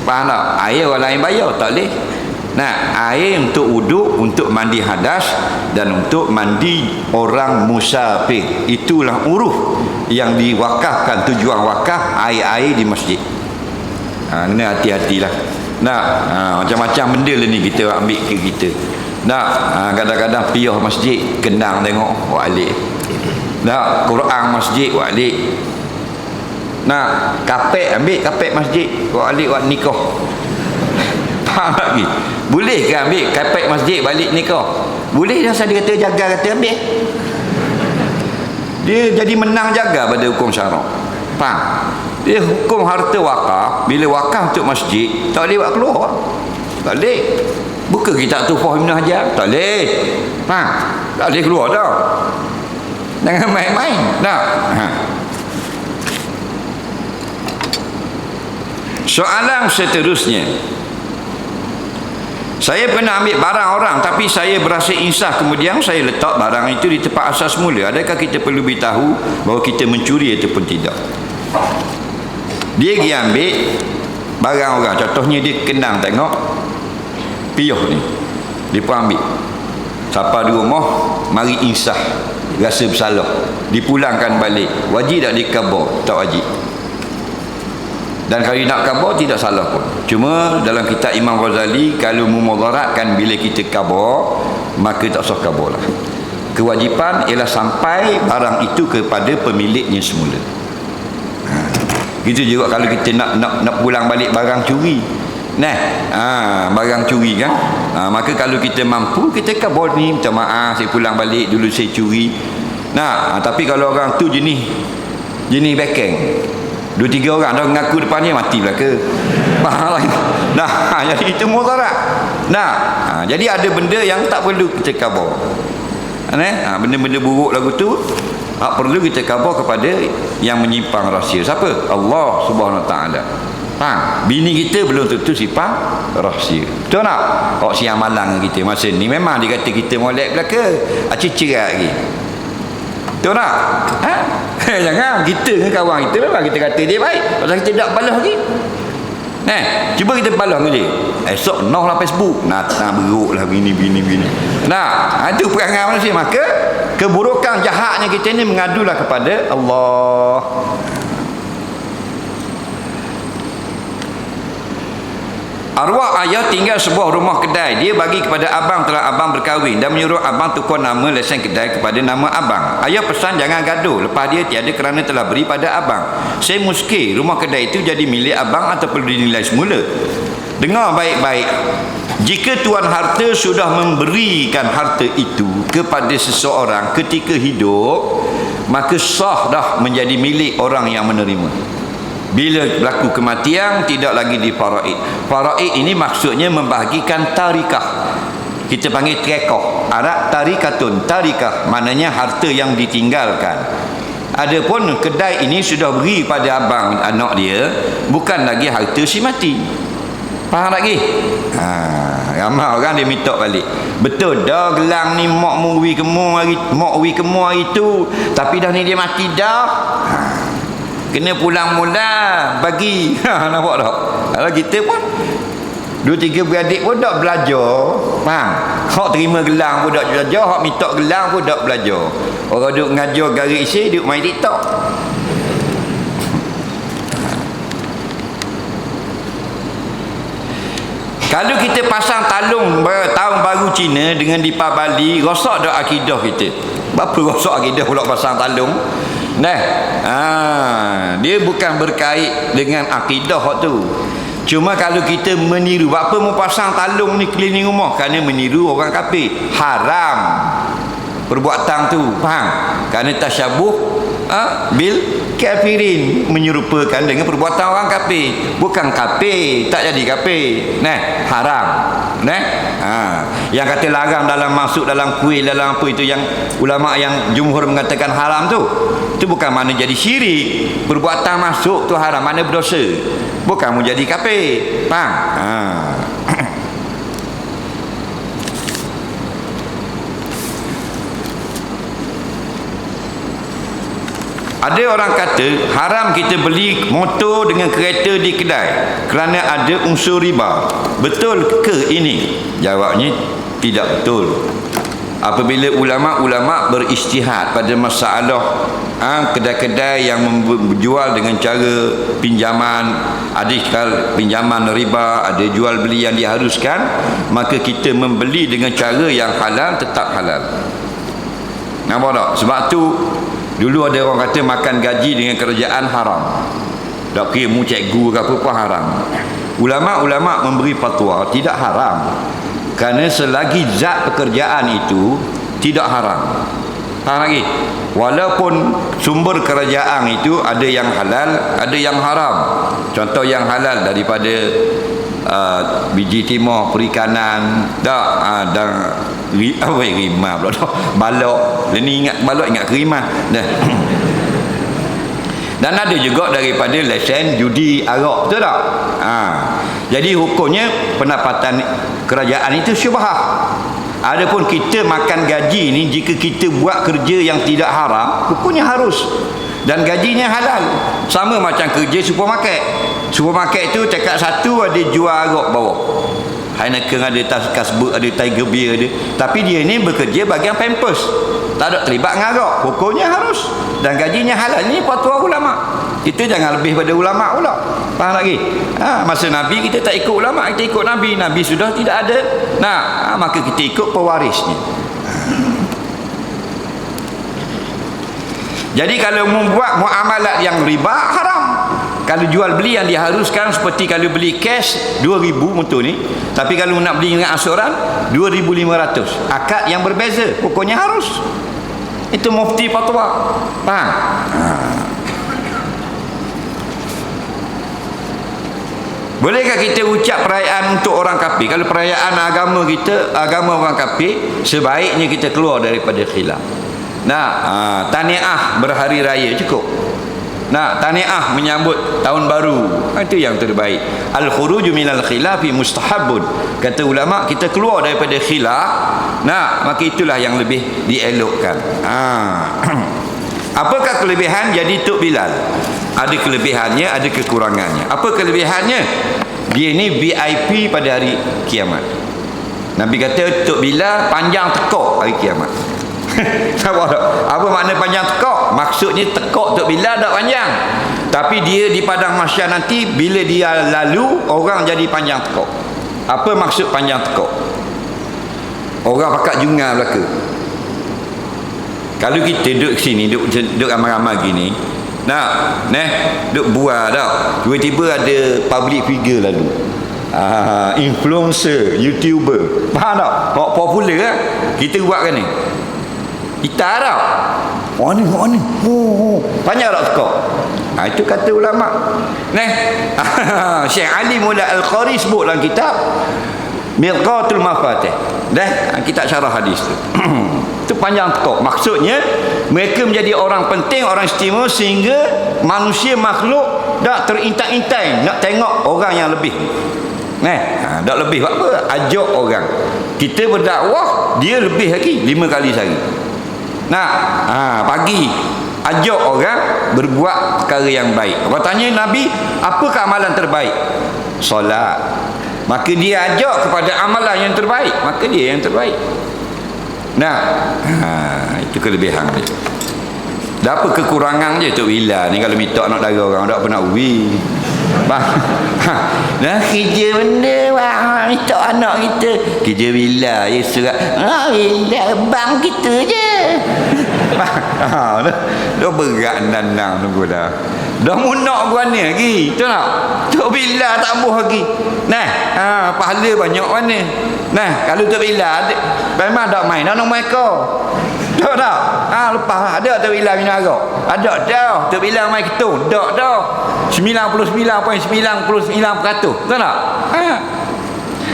Faham tak? Air orang lain bayar, tak boleh. Air untuk wuduk, untuk mandi hadas, dan untuk mandi orang musafir. Itulah uruf yang diwakafkan, tujuan wakaf air-air di masjid. Kena hati-hatilah. Macam-macam benda lah ni kita ambil ke kita. Kadang-kadang piyah masjid, kenang tengok, balik. Quran masjid, balik. Kapek, ambil kapek masjid, balik buat nikah. Faham lagi? Boleh ke ambil kapek masjid balik nikah? Boleh. Dah saya kata jaga, kata ambil. Dia jadi menang jaga pada hukum syarak. Faham? Dia hukum harta wakaf, bila wakaf untuk masjid, tak boleh buat keluar. Tak boleh. Bukan kita tu faham aja, tak boleh. Faham? Tak boleh keluar dah. Jangan main-main. Soalan seterusnya, saya pernah ambil barang orang, tapi saya berasa insaf, kemudian saya letak barang itu di tempat asal semula. Adakah kita perlu beritahu bahawa kita mencuri ataupun tidak? Dia pergi ambil barang orang, contohnya dia kenang tengok piyuh ni, dia pun ambil. Siapa di rumah, mari insaf, rasa bersalah, dipulangkan balik. Wajib tak dikabar? Tak wajib. Dan kalau nak kabar, tidak salah pun. Cuma dalam kitab Imam Ghazali, kalau memudaratkan bila kita kabar, maka tak sah kabar lah. Kewajipan ialah sampai barang itu kepada pemiliknya semula. Gitu juga kalau kita nak pulang balik barang curi. Barang curi kan. Maka kalau kita mampu, kita kabar ni, minta maaf, saya pulang balik dulu saya curi. Tapi kalau orang tu jenis bekeng, 2-3 orang dah mengaku depan dia, mati belaka. Jadi itu mudarat. Jadi ada benda yang tak perlu kita khabar. Benda-benda buruk lagu tu perlu kita khabar kepada yang menyimpang rahsia. Siapa? Allah Subhanahu Wa Taala. Faham? Bini kita belum tentu sifat rahsia. Betul tak? Kok siang malang kita masa ni memang dia kata kita molek belaka, cerak lagi. Betul tak? Ha? Jangan kita dengan kawan kita memang kita kata dia baik, pasal kita tak balas lagi. Cuba kita balas dengan dia. Esok noh lah Facebook, natang beruk lah bini. Nah, itu perangai manusia. Maka keburukan jahatnya kita ni mengadulah kepada Allah. Arwah ayah tinggal sebuah rumah kedai. Dia bagi kepada abang telah abang berkahwin dan menyuruh abang tukar nama lesen kedai kepada nama abang. Ayah pesan jangan gaduh, lepas dia tiada kerana telah beri pada abang. Saya muskil rumah kedai itu jadi milik abang atau perlu dinilai semula. Dengar baik-baik. Jika tuan harta sudah memberikan harta itu kepada seseorang ketika hidup, maka sah dah menjadi milik orang yang menerima. Bila berlaku kematian, tidak lagi di faraid. Faraid ini maksudnya membahagikan tarikah. Kita panggil trekah. Arab tarikatun. Tarikah maknanya harta yang ditinggalkan. Adapun kedai ini sudah beri pada abang anak dia, bukan lagi harta si mati. Faham lagi? Ramai orang dia minta balik. Betul dah gelang ni mak wi kemu hari tu, tapi dah ni dia mati dah. Kena pulang mula bagi. Nampak tak? Kalau kita pun 2-3 beradik pun tak belajar. Faham? Hak terima gelang pun tak belajar, hak minta gelang pun tak belajar. Orang duk ngajar garis isi, duk main TikTok. Kalau kita pasang talung tahun baru Cina dengan Dipa Bali, rosak dah akidah kita. Berapa rosak akidah pula pasang talung? Dia bukan berkait dengan akidah tu. Cuma kalau kita meniru, apa mau pasang talung ni keliling rumah? Kerana meniru orang kafir. Haram perbuatan tu. Faham? Kerana tasyabuh bil kafirin, menyerupakan dengan perbuatan orang kafir. Bukan kafir, tak jadi kafir. Haram. Yang kata larang dalam masuk dalam kuih dalam apa itu, yang ulama yang jumhur mengatakan haram tu, itu bukan makna jadi syirik. Perbuatan masuk tu haram, makna berdosa, bukan menjadi kafir. Faham? Ada orang kata haram kita beli motor dengan kereta di kedai kerana ada unsur riba. Betul ke ini? Jawabnya tidak betul. Apabila ulama-ulama beristihad pada masalah kedai-kedai yang menjual dengan cara pinjaman, ada pinjaman riba, ada jual beli yang diharuskan, maka kita membeli dengan cara yang halal tetap halal. Nampak tak? Sebab tu dulu ada orang kata makan gaji dengan kerajaan haram. Tak kira mu cikgu ke apa pun haram. Ulama-ulama memberi fatwa tidak haram, kerana selagi zat pekerjaan itu tidak haram. Faham lagi? Walaupun sumber kerajaan itu ada yang halal, ada yang haram. Contoh yang halal daripada biji timah, perikanan, dan rimah pula tu. Balok. Ni ingat balok, ingat kerimah. Dan ada juga daripada lesen judi arak, betul tak? Jadi hukumnya pendapatan kerajaan itu syubhah. Adapun kita makan gaji ni, jika kita buat kerja yang tidak haram, hukumnya harus. Dan gajinya halal. Sama macam kerja supermarket. Supermarket tu cakap satu ada jual arak bawah. Heineken ada, Kasbek ada, Tiger Beer ada. Tapi dia ni bekerja bagian Pampers, tak ada terlibat dengan arak. Hukumnya harus. Dan gajinya halal. Ini fatwa ulama. Kita jangan lebih pada ulama pula. Faham lagi? Masa Nabi kita tak ikut ulama, kita ikut Nabi. Nabi sudah tidak ada. Maka kita ikut pewarisnya. Jadi kalau membuat muamalat yang riba, haram. Kalau jual beli yang diharuskan, seperti kalau beli cash 2,000 motor ni, tapi kalau nak beli dengan asuran 2,500, akad yang berbeza, pokoknya harus. Itu mufti fatwa. Faham? Bolehkah kita ucap perayaan untuk orang kafir? Kalau perayaan agama kita, agama orang kafir, sebaiknya kita keluar daripada khilaf. Tahniah berhari raya cukup. tahniah menyambut tahun baru, itu yang terbaik. Al-khuruju minal khilafi mustahabun. Kata ulama, kita keluar daripada khilaf, maka itulah yang lebih dielokkan. Apakah kelebihan jadi Tok Bilal? Ada kelebihannya, ada kekurangannya. Apa kelebihannya? Dia ni VIP pada hari kiamat. Nabi kata Tok Bilal panjang tekok hari kiamat. Apa makna panjang tekok? Maksudnya tekok Tok Bilal tak panjang, tapi dia di padang mahsyar nanti bila dia lalu, orang jadi panjang tekok. Apa maksud panjang tekok? Orang pakat jungar belaka. Kalau kita duduk sini, duduk ramai-ramai gini, duduk buat dah, tiba-tiba ada public figure lalu, influencer, YouTuber, faham tak? Popular kan? Kita buat kan ni? Kita tau. Mana? Panjang tak tekok? Itu kata ulama. Syekh Ali Mullah Al-Qari sebut dalam kitab Mirqatul Mafatih. Kitab syarah hadis tu. Itu panjang tekok. Maksudnya mereka menjadi orang penting, orang istimewa, sehingga manusia makhluk tak terintai-intai nak tengok orang yang lebih. Tak lebih apa? Ajak orang. Kita berdakwah, dia lebih lagi 5 kali sehari. Pagi ajak orang berbuat perkara yang baik. Orang tanya Nabi, apakah amalan terbaik? Solat. Maka dia ajak kepada amalan yang terbaik, maka dia yang terbaik. Itu kelebihan dia. Dah apa kekurangan je Tok Bilal ni kalau minta anak dara orang, tak pernah ubi. Kerja benda minta anak kita. Kerja Bilal je surat. Bilal bang kita je. Dah berat nanang tunggu dah. Dah munak gua ni lagi. Betul tak? Tok Bilal tak buh lagi. Pahala banyak mana. Kalau Tok Bilal memang tak main, nak main kau. Tak tak? Lepas ada Tok Bilal minum arak. Ada dah. Tok Bilal main ketung. Tak dah. 99.99%. Betul tak?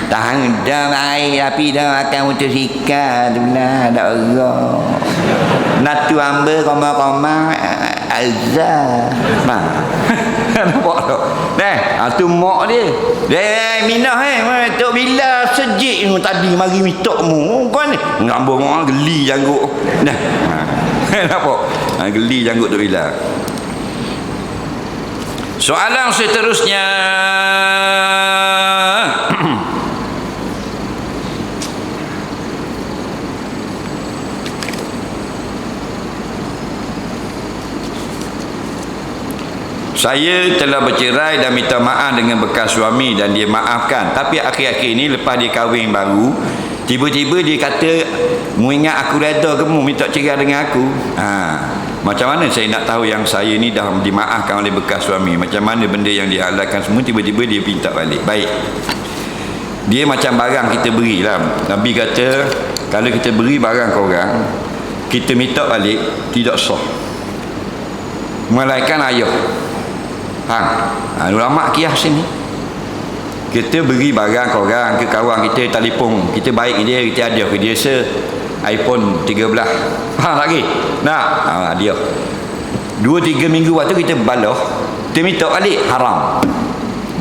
Tahan dah air tapi dah akan motosikal tu lah, tak gerak. Natu hamba koma-koma azab. Nampak tak? Tu mak dia. Dia minah Tok Bilal sejik tadi mari minta mu. Kau ni ngambung orang geli janggut. Nampak? Geli janggut Tok Bilal. Soalan seterusnya. Saya telah bercerai dan minta maaf dengan bekas suami dan dia maafkan. Tapi akhir-akhir ini lepas dia kahwin baru, tiba-tiba dia kata, mu ingat aku reda ke mu minta cerai dengan aku? Macam mana saya nak tahu yang saya ni dah dimaafkan oleh bekas suami? Macam mana benda yang dihalalkan semua tiba-tiba dia minta balik? Baik. Dia macam barang kita berilah. Nabi kata, kalau kita beri barang ke orang, kita minta balik, tidak sah. Melainkan ayah. Ulama kias sini. Kita beri barang ke orang, ke kawan kita, telefon, kita baik dia, kita ada ke dia iPhone 13. Faham lagi? Dia 2-3 minggu waktu kita balah, kita minta balik, haram.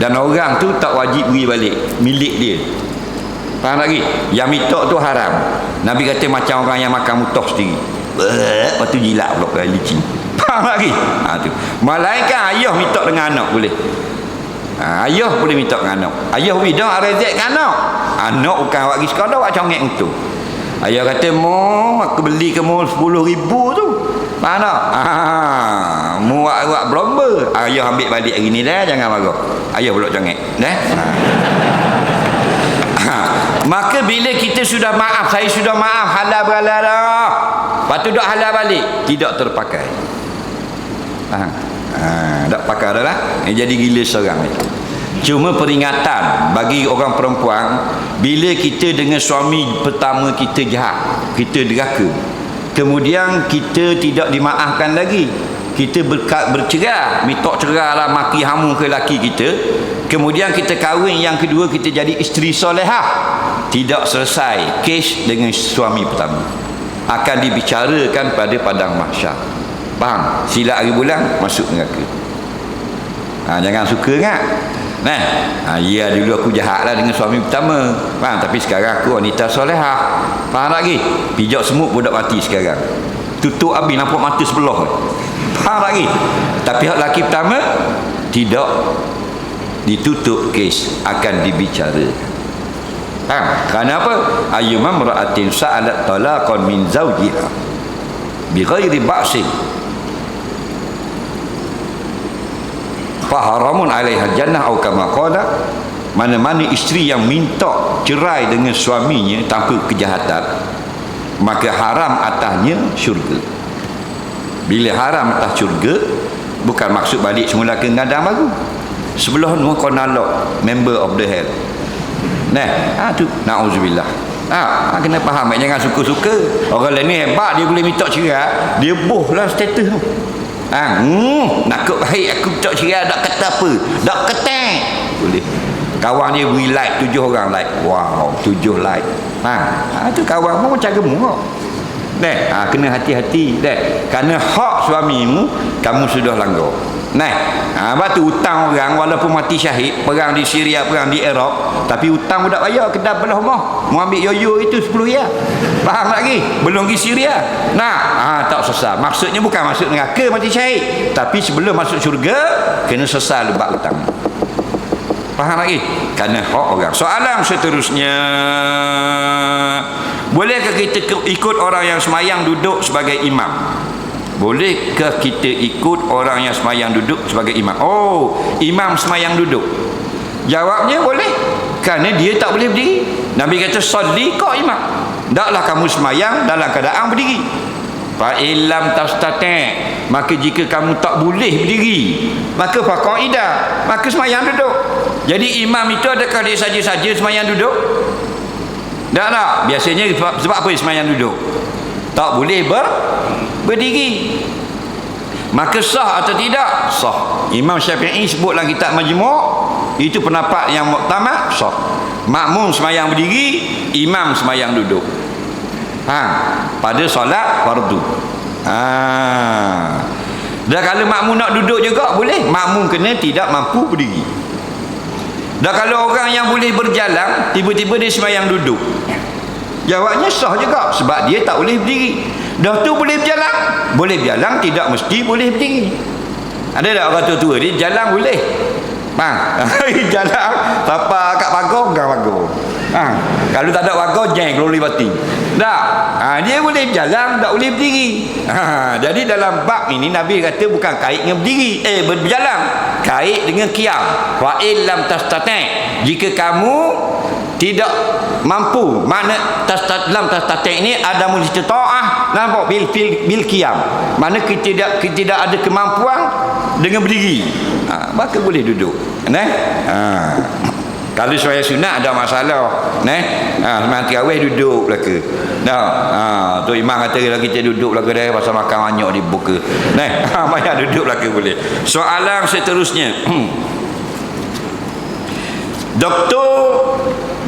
Dan orang tu tak wajib beri balik, milik dia. Faham lagi? Yang minta tu haram. Nabi kata macam orang yang makan mutah sendiri. Lepas tu jilat pula licin. Faham lagi? Tu. Malaikat ayah minta dengan anak boleh. Ayah boleh minta dengan anak. Ayah bidah rezek dengan anak. Anak bukan awak pergi sekolah, awak congek itu. Ayah kata, "Mo, aku beli kamu 10,000 tu." Faham tak? Mu awak berlomba. Ayah ambil balik hari ni dah, jangan marah. Ayah pula congek. Maka bila kita sudah maaf, saya sudah maaf, halal berhalal dah. Lepas tu dah halal balik, tidak terpakai. Tak pakai dah lah. Jadi gila seorang ni. Cuma peringatan bagi orang perempuan, bila kita dengan suami pertama kita jahat, kita deraka, kemudian kita tidak dimaafkan lagi, kita bercerai, minta cerai lah, maki hamu ke laki kita, kemudian kita kahwin yang kedua, kita jadi isteri solehah, tidak selesai kes dengan suami pertama, akan dibicarakan pada padang mahsyar. Faham? Silat hari bulan masuk neraka. Jangan suka kan? Nah, ya dulu aku jahat lah dengan suami pertama. Faham? Tapi sekarang aku wanita solehah. Faham lagi? Pijak semut budak mati sekarang. Tutup habis nampak mata sebelah. Faham lagi? Tapi hak laki pertama tidak ditutup kes, akan dibicara. Kerana apa? Ayyuma mar'atin sa'alat talaqan min zawjiha bighairi ba'sin faharamun 'alaiha jannah atau kama qala, mana-mana isteri yang minta cerai dengan suaminya tanpa kejahatan, maka haram atasnya syurga. Bila haram atas syurga, bukan maksud balik semula ke ngadang baru. Sebelah ni kau nalak member of the hell. Nah, tu na'udzubillah. Kena faham, jangan suka-suka. Orang lain ni hebat, dia boleh minta cerai, dia bohlah status tu. Nakut baik aku minta cerai, tak kata apa, tak ketang. Boleh. Kawan dia beri like 7 orang like. Wow, 7 like. Tu kawan pun macam gemuk kok. Kena hati-hati. Kerana hak suamimu kamu sudah langgar. Lepas tu hutang orang walaupun mati syahid, perang di Syria, perang di Iraq, tapi hutang pun tak bayar, kedai belah rumah. Mu ambil yoyo itu 10 riyal. Faham lagi? Belum pergi Syria. Tak sesal. Maksudnya bukan masuk neraka mati syahid, tapi sebelum masuk syurga kena sesal lebak hutang. Faham lagi? Kerana hak orang. Soalan seterusnya, bolehkah kita ikut orang yang semayang duduk sebagai imam? Bolehkah kita ikut orang yang semayang duduk sebagai imam? Imam semayang duduk. Jawabnya boleh. Kerana dia tak boleh berdiri. Nabi kata salli kau imam. Taklah kamu semayang dalam keadaan berdiri. Fa illam tastati', maka jika kamu tak boleh berdiri, maka fa qaidah, maka semayang duduk. Jadi imam itu adakah dia saja-saja semayang duduk? Tak. Biasanya sebab apa dia semayang duduk? Tak boleh berdiri. Maka sah atau tidak? Sah. Imam Syafi'i sebut dalam kitab Majmu', itu pendapat yang muktamad, sah. Makmum semayang berdiri, imam semayang duduk. Pada solat fardu. Dan kalau makmum nak duduk juga boleh. Makmum kena tidak mampu berdiri. Dan kalau orang yang boleh berjalan, tiba-tiba dia semayang duduk, jawabnya sah juga, sebab dia tak boleh berdiri. Dah tu boleh berjalan? Boleh berjalan, tidak mesti boleh berdiri. Ada tak orang tua-tua dia jalan boleh? Jalan papa kat pagar, pegang pagar. Kalau tak ada pagar, jeng keluar bati. Tak. Dia boleh berjalan, tak boleh berdiri. Jadi dalam bab ini Nabi kata bukan kait dengan berdiri, berjalan, kait dengan qiyam. Wa illam tastati', jika kamu tidak mampu, makna lam tastati' ini ada mulistita'ah, nampak bil qiyam, mana kita tidak ada kemampuan dengan berdiri, maka boleh duduk. Kalau sembahyang sunat ada masalah. Sembahyang tarawih duduk belaka. Tu imam kata kalau kita duduk belaka dah pasal makan banyak di buka. Banyak duduk belaka boleh. Soalan seterusnya. Doktor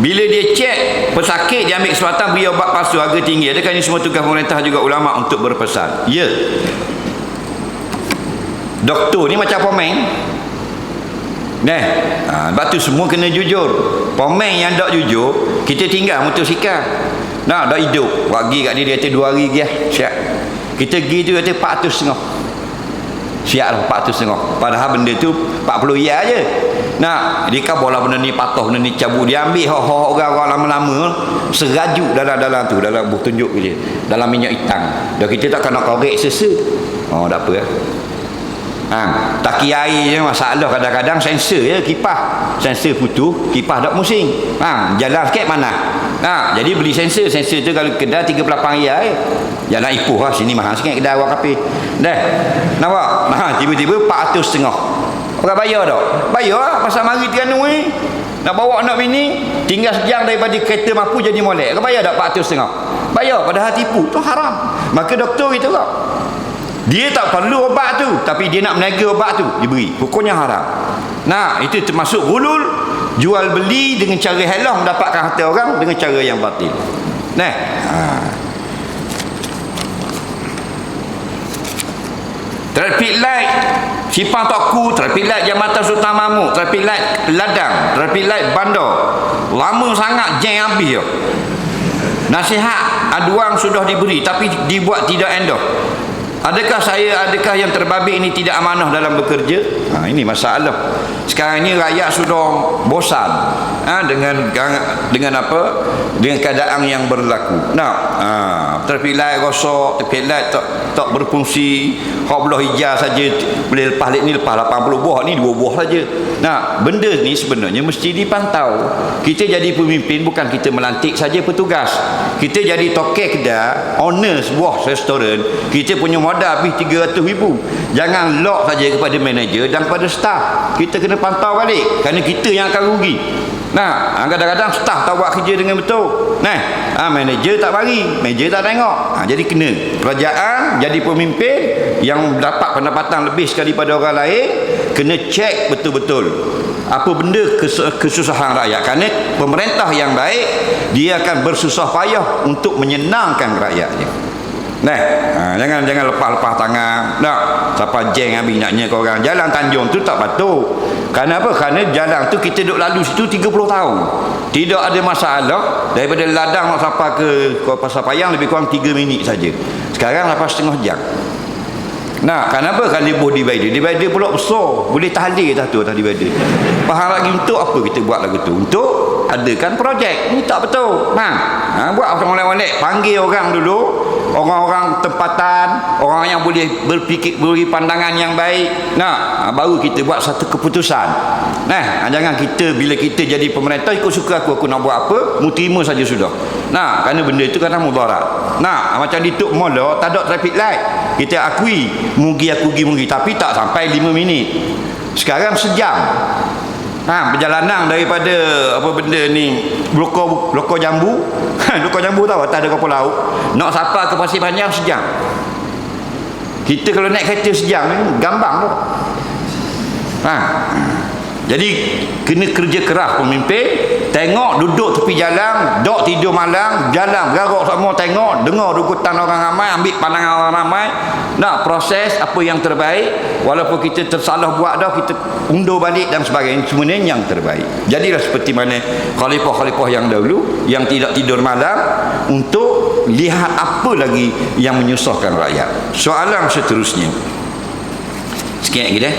bila dia cek pesakit, dia ambil kesempatan beri ubat palsu harga tinggi. Adakah ini semua tugas pemerintah juga ulama untuk berpesan? Ya. Doktor ni macam pemain. Sebab tu semua kena jujur. Pemain yang tak jujur, kita tinggal motosikal. Dah hidup. Pergi kat dia kata 2 hari dia siap. Kita pergi tu kata 400 setengah. Siap lah 400 setengah. Padahal benda tu 40 riyal je. Dia kan bola benda ni patah, benda ni cabut. Dia ambil orang-orang lama-lama serajuk dalam tu, dalam buh tunjuk je, dalam minyak hitam. Dan kita tak kena korek sesa. Tak apa ya. Taki air je masalah, kadang-kadang sensor je, kipas sensor putus, kipas tak musing. Jalan sikit mana. Jadi beli sensor tu kalau kedai 38 riyal jalan Ipoh lah, sini mahal sikit kedai awak kafe. Nampak? Tiba-tiba 400 setengah. Orang bayar tak? Bayar lah, pasal mari Terengganu ni nak bawa anak bini, tinggal sejam daripada kereta mampu jadi molek. Orang bayar tak 400 setengah? Bayar, padahal tipu tu haram. Maka doktor itu tak, dia tak perlu obat tu, tapi dia nak meniaga obat tu, diberi, hukumnya haram. Itu termasuk gulul, jual beli dengan cara halang, mendapatkan harta orang dengan cara yang batil. Traffic light Simpang Tok Ku, traffic light Jambatan Sultan Mahmud, traffic light Ladang, traffic light Bandar. Lama sangat jam habis yo. Nasihat aduan sudah diberi tapi dibuat tidak endoh. Adakah yang terbabit ini tidak amanah dalam bekerja? Ini masalah. Sekarang ini rakyat sudah bosan dengan apa? Dengan keadaan yang berlaku. Traffic light rosak, traffic light tak berfungsi. Hak belah hijau saja boleh lepas ni lepas 80 buah ni 2 buah saja. Benda ni sebenarnya mesti dipantau. Kita jadi pemimpin bukan kita melantik saja petugas. Kita jadi toke kedai, owner sebuah restoran, kita punya modal habis 300,000. Jangan lock saja kepada manager dan kepada staff. Kita kena pantau balik kerana kita yang akan rugi. Kadang-kadang staff tak buat kerja dengan betul. Manager tak bagi, manager tak tengok. Jadi kena kerajaan jadi pemimpin yang dapat pendapatan lebih sekali pada orang lain, kena cek betul-betul apa benda kesusahan rakyat. Kerana pemerintah yang baik, dia akan bersusah payah untuk menyenangkan rakyatnya. Jangan lepas-lepas tangan. Siapa jeng habis naknya kau orang. Jalan Tanjung tu tak patut. Kerana apa? Kerana jalan tu kita duduk lalu situ 30 tahun. Tidak ada masalah. Daripada Ladang nak sampai ke Pasar Payang lebih kurang 3 minit saja. Sekarang lepas setengah jam. Kenapa? Kerana lebuh divider. Divider pula besar. Boleh tahlir satu atas divider. Faham lagi untuk apa kita buat lagu tu? Untuk adakan projek. Ini tak betul. Buat orang-orang panggil orang dulu. Orang-orang tempatan, orang yang boleh berfikir, beri pandangan yang baik. Baru kita buat satu keputusan. Jangan kita bila kita jadi pemerintah ikut suka aku nak buat apa, mu terima saja sudah. Kerana benda itu kadang mudarat. Macam di Tok Mola tak ada traffic light. Kita akui, mugi tapi tak sampai 5 minit. Sekarang sejam. Perjalanan daripada apa benda ni Bloko Jambu Bloko Jambu tahu atas ada kapal laut nak sampai ke Pasir Panjang sejam. Kita kalau naik kereta sejam ni gambang tu. Jadi kena kerja keras pemimpin. Tengok duduk tepi jalan, dok tidur malam, jalan garuk semua, tengok, dengar rukutan orang ramai, ambil pandangan orang ramai, nak proses apa yang terbaik. Walaupun kita tersalah buat dah, kita undur balik dan sebagainya, sebenarnya yang terbaik. Jadilah seperti mana khalifah-khalifah yang dahulu yang tidak tidur malam untuk lihat apa lagi yang menyusahkan rakyat. Soalan seterusnya. Sikit lagi dah.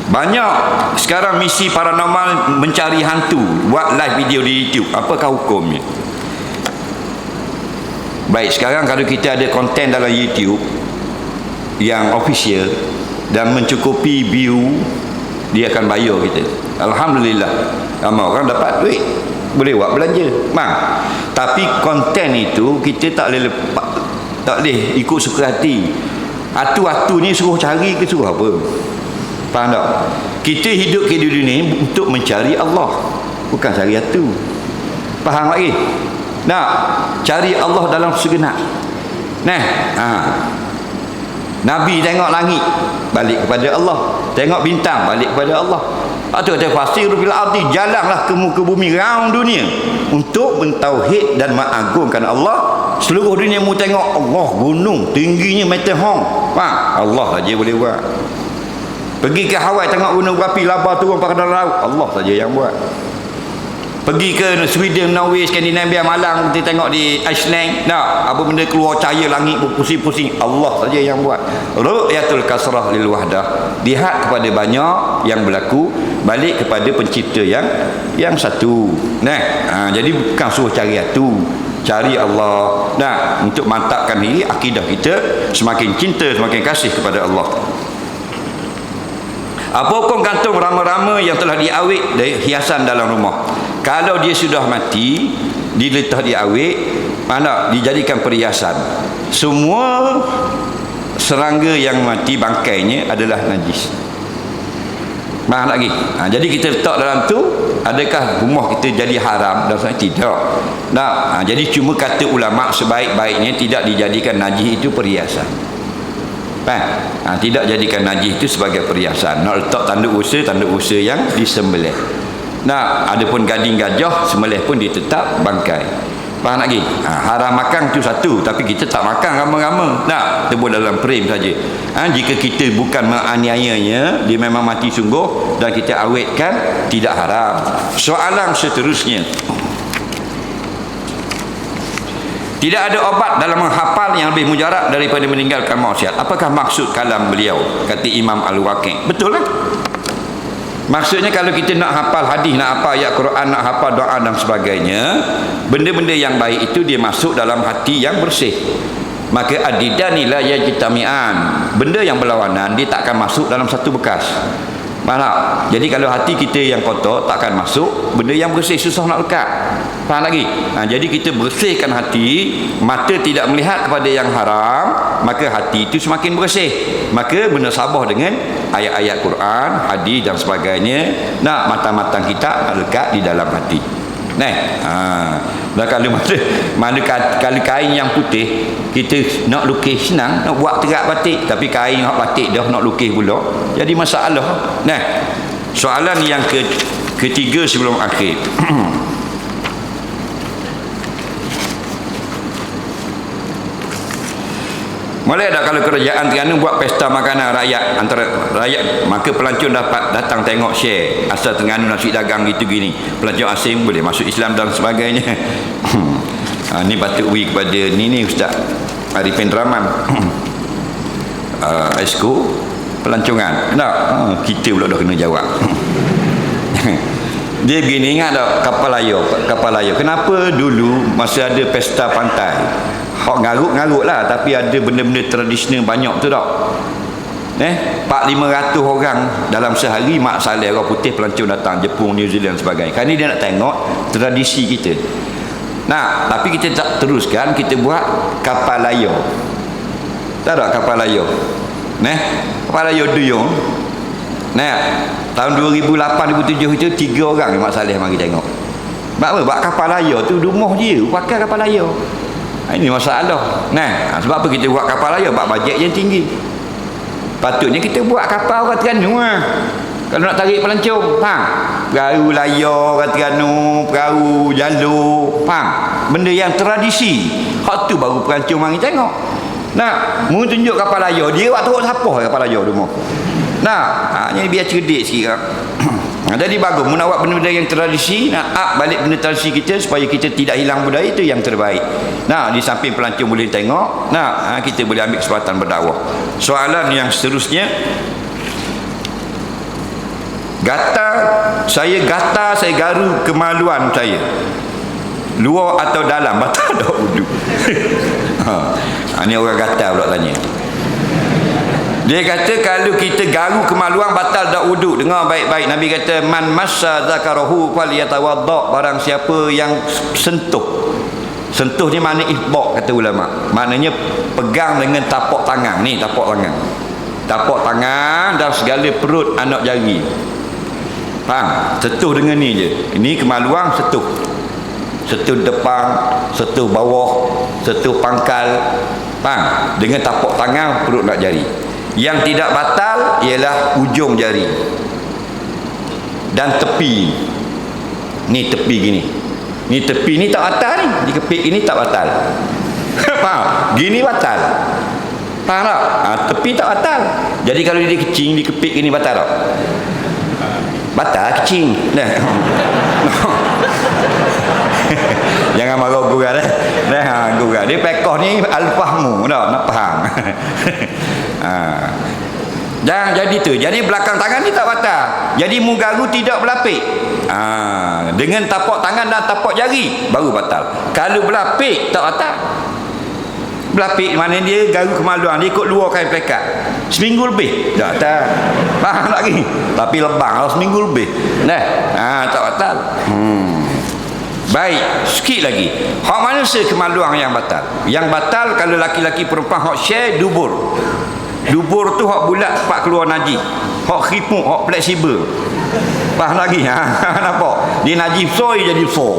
Banyak sekarang misi paranormal mencari hantu, buat live video di YouTube. Apakah hukumnya? Baik, sekarang kalau kita ada konten dalam YouTube yang official dan mencukupi view, dia akan bayar kita. Alhamdulillah, ramai orang dapat duit, boleh buat belanja. Tapi konten itu kita tak boleh lepas, tak boleh ikut suka hati. Atu-atu ni suruh cari ke suruh apa? Faham tak? Kita hidup ke dunia ni untuk mencari Allah, bukan cari atu. Faham lagi? Cari Allah dalam segenap. Nabi tengok langit, balik kepada Allah. Tengok bintang, balik kepada Allah. Atau ada fasiru fil ardi, jalanlah ke muka bumi round dunia untuk mentauhid dan mengagungkan Allah. Seluruh dunia mu tengok Allah, gunung tingginya meter hong. Allah saja boleh buat. Pergi ke Hawaii tengok gunung berapi, lava turun pada dalam laut, Allah saja yang buat. Pergi ke Sweden, Norway, Skandinavia, Malang, kita tengok di Iceland, apa benda keluar cahaya langit berpusing-pusing, Allah saja yang buat. Ru'yatul kasrah lil wahdah, lihat kepada banyak yang berlaku, balik kepada pencipta yang satu. Jadi bukan suruh cari atu, cari Allah. Untuk mantapkan diri, akidah kita semakin cinta, semakin kasih kepada Allah. Apa hukum gantung rama-rama yang telah diawet dari hiasan dalam rumah? Kalau dia sudah mati, diletak diawet, dijadikan perhiasan. Semua serangga yang mati bangkainya adalah najis. Faham lagi? Jadi kita letak dalam tu, adakah rumah kita jadi haram? Dan sebenarnya tidak. Jadi cuma kata ulama sebaik-baiknya tidak dijadikan najis itu perhiasan. Tidak jadikan najis itu sebagai perhiasan. Nak letak tanduk usa yang disembelih. Adapun gading gajah sembelih pun dia tetap bangkai. Faham lagi? Haram makan tu satu, tapi kita tak makan rama-rama. Nah, tebur dalam frame saja. Jika kita bukan menganiayanya, dia memang mati sungguh dan kita awetkan, tidak haram. Soalan seterusnya, tidak ada obat dalam menghafal yang lebih mujarab daripada meninggalkan maksiat. Apakah maksud kalam beliau? Kata Imam Al-Waqi'. Betul lah. Maksudnya kalau kita nak hafal hadis, nak hafal ayat Quran, nak hafal doa dan sebagainya, benda-benda yang baik itu dia masuk dalam hati yang bersih. Maka adidani la yajtami'an. Benda yang berlawanan dia tak akan masuk dalam satu bekas. Faham tak? Jadi kalau hati kita yang kotor, tak akan masuk benda yang bersih, susah nak lekat. Faham lagi? Jadi kita bersihkan hati, mata tidak melihat kepada yang haram, maka hati itu semakin bersih. Maka bernasabah dengan ayat-ayat Quran, hadis dan sebagainya. Nak matang-matang kita lekat di dalam hati. Dan kalau kalau kain yang putih, kita nak lukis senang, nak buat terak batik, tapi kain hak batik dah nak lukis pula, jadi masalah. Soalan yang ketiga sebelum akhir. Boleh tak kalau kerajaan Terengganu buat pesta makanan rakyat, antara rakyat, maka pelancong dapat datang tengok share asal Terengganu nasi dagang gitu gini. Pelancong asing boleh masuk Islam dan sebagainya. Ni patut beri kepada ni Ustaz Arifin Rahman. Esko pelancongan. Kita pula dah kena jawab. Dia begini, ingat tak kapal layar. Kenapa dulu masa ada pesta pantai, hak ngarut lah, tapi ada benda-benda tradisional banyak tu tak? 400-500 orang dalam sehari, mak saleh orang putih pelancong datang, Jepun, New Zealand sebagainya. Kerana dia nak tengok tradisi kita. Tapi kita tak teruskan, kita buat kapal layar. Tak ada kapal layar. Kapal layar duyung. Tahun 2008-2007 itu 3 orang mak saleh mari tengok. Sebab apa? Buat kapal layar tu rumah dia pakai kapal layar. Ini masalah. Sebab apa kita buat kapal layar? Sebab bajet yang tinggi. Patutnya kita buat kapal orang Terengganu kalau nak tarik pelancong. Perahu layar orang Terengganu, perahu jalur. Benda yang tradisi. Hak tu baru pelancong mari tengok. Mu tunjuk kapal layar, dia buat teruk siapa kapal layar rumah. Jadi biar cerdik sikit. Jadi bagus mu nak buat benda-benda yang tradisi, nak up balik benda tradisi kita supaya kita tidak hilang budaya, itu yang terbaik. Di samping pelancong boleh tengok, kita boleh ambil kesempatan berdakwah. Soalan yang seterusnya, saya garu kemaluan saya, luar atau dalam, batal tak wudu? Ini orang gatal pula tanya. Dia kata kalau kita garu kemaluan batal tak wudu. Dengar baik-baik, Nabi kata man massa zakarahu falyatawadda. Barang siapa yang sentuh ni makna ihbaq, kata ulama, maknanya pegang dengan tapak tangan. Ni tapak tangan dan segala perut anak jari. Sentuh dengan ni je. Ini kemaluan, sentuh depan, sentuh bawah, sentuh pangkal, dengan tapak tangan, perut nak jari. Yang tidak batal ialah ujung jari dan tepi. Ni tepi gini. Ni tepi ni tak batal ni. Di kepik ini tak batal. Faham? Gini batal. Faham tak? Tepi tak batal. Jadi kalau dia kecing di kepik ini batal tak? Batal kecing. Jangan marah gurau gurau. Dia pekoh ni al-fahmu dah, nak faham. Jangan jadi tu. Jadi belakang tangan ni tak batal. Jadi mugaru tidak berlapik. Dengan tapak tangan dan tapak jari baru batal. Kalau berlapik tak batal. Berlapik mana dia garu kemaluan, dia ikut luar kain pelekat. Seminggu lebih tak batal. Faham lagi? Tapi lebang kalau seminggu lebih. Tak batal. Baik, sikit lagi. Hak mana kemaluan yang batal? Yang batal kalau laki-laki perempuan hak share dubur. Dubur tu hak bulat tempat keluar najis. Hak khipuk, hak fleksibel. Faham lagi? Nampak? Dia najis besar jadi besar.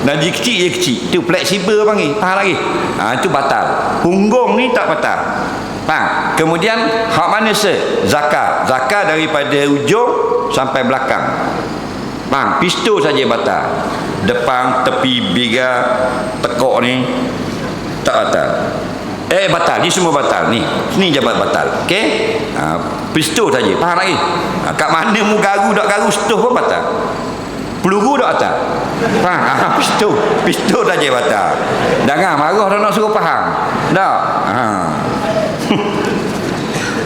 Najis kecil dia kecil. Itu fleksibel panggil. Faham lagi? Itu batal. Punggung ni tak batal. Faham? Kemudian hak mana zakar? Zakar daripada ujung sampai belakang. Bang, pistol saja batal. Depan, tepi, biga, tekuk ni tak batal. Batal, ni semua batal ni. Ni jabat batal. Okey? Pistol saja. Faham lagi? Kat mana mu garu dak garu setuh pun batal. Peluru dak batal. Faham? Pistol saja batal. Jangan marah dah nak suruh faham. Dak?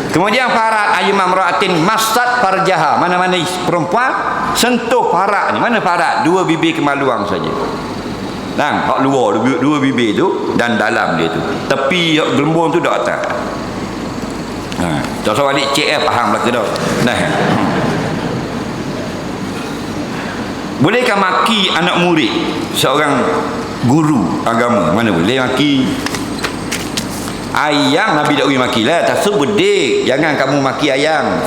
Kemudian farat ayyuma imra'atin massat farjaha, mana-mana perempuan sentuh farat ni. Mana farat? Dua bibir kemaluan saja. Nah, hak luar dua bibir tu dan dalam dia tu. Tepi gelembung tu dak atas. Tak salah adik cik faham lah ke dak. Nah. Bolehkah maki anak murid seorang guru agama? Mana boleh maki? Ayang Nabi tak boleh maki lah. Tak sebut dik. Jangan kamu maki ayang.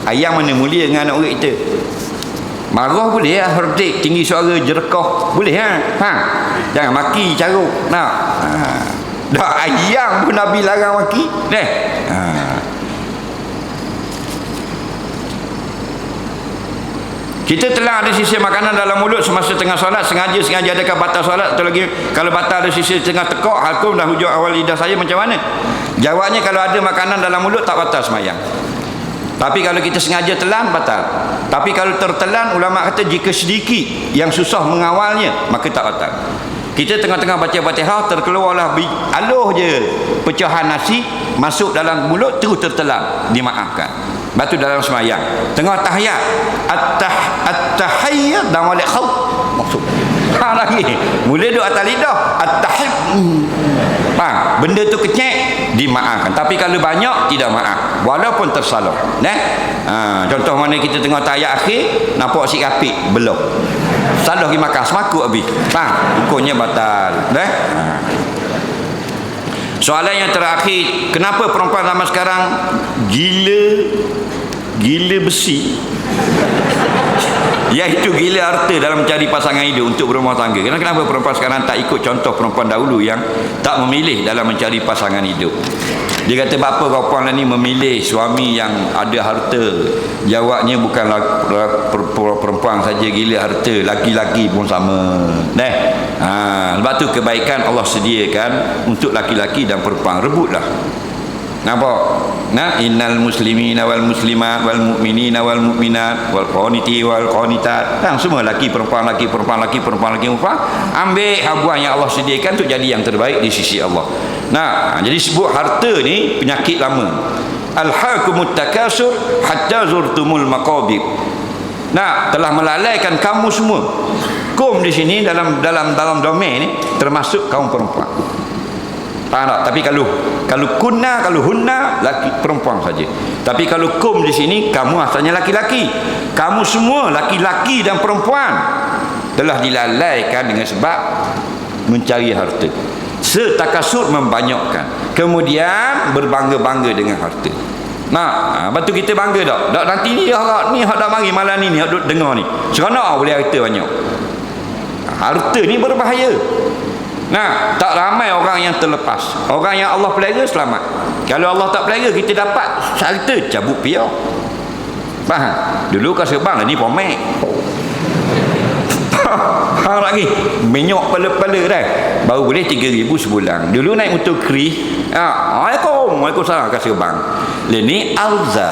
Ayang mana mulia dengan anak murid kita. Marah boleh lah. Herdik, tinggi suara, jerkah. Boleh lah. Jangan maki, caruk. Nak. Dah ayang pun Nabi larang maki. Kita telah ada sisa makanan dalam mulut semasa tengah solat, sengaja adakah batal solat? Atau lagi kalau batal ada sisa tengah tekuk, hukum dah hujung awal lidah saya macam mana? Jawabnya, kalau ada makanan dalam mulut tak batal semayang. Tapi kalau kita sengaja telan, batal. Tapi kalau tertelan, ulama kata jika sedikit yang susah mengawalnya, maka tak batal. Kita tengah-tengah baca Fatihah, terkeluarlah aluh je pecahan nasi masuk dalam mulut, terus tertelan, dimaafkan. Batu dalam semayang tengah tahiyat at-tahiyyat dan walik khaut masuk lagi mula duduk atas lidah at-tahiyyat benda tu kecek, dimaafkan. Tapi kalau banyak, tidak maaf walaupun tersalah. Contoh mana kita tengah tahiyat akhir, nampak si kapit belum salah pergi makan semakuk habis, hukumnya batal. Soalan yang terakhir, kenapa perempuan zaman sekarang gila besi, iaitu gila harta dalam mencari pasangan hidup untuk berumah tangga? Kenapa perempuan sekarang tak ikut contoh perempuan dahulu yang tak memilih dalam mencari pasangan hidup? Dia kata, bapa perempuan ni memilih suami yang ada harta? Jawabnya, bukanlah perempuan saja gila harta, laki-laki pun sama. Sebab tu kebaikan Allah sediakan untuk laki-laki dan perempuan. Rebutlah. Nampak? Innal muslimina wal muslimat wal mu'minina wal mu'minat wal qaniti wal qanitat. Semua laki perempuan, laki perempuan, laki perempuan, laki perempuan. Ambil habuan yang Allah sediakan untuk jadi yang terbaik di sisi Allah. Jadi sebut harta ni penyakit lama. Alhaakumut takasur hatta zurtumul maqabir. Telah melalaikan kamu semua. Kum di sini dalam domain ni termasuk kaum perempuan. Tapi kalau hunna laki perempuan saja. Tapi kalau kum di sini, kamu asalnya laki-laki. Kamu semua laki-laki dan perempuan telah dilalaikan dengan sebab mencari harta. Setakasur, membanyakkan, kemudian berbangga-bangga dengan harta. Lepas tu kita bangga tak? Nanti ni hak dah mari malam ni hak duduk dengar ni, seronok boleh harta banyak. Harta ni berbahaya. Tak ramai orang yang terlepas. Orang yang Allah pelihara selamat. Kalau Allah tak pelihara, kita dapat harta, cabut piak. Faham? Dulu kau sebang lah ni pomek. Faham lagi? Menyok pala-pala dah. Baru boleh 3,000 sebulan. Dulu naik motor kris. Waalaikumsalam kasih bang. Ni Alza.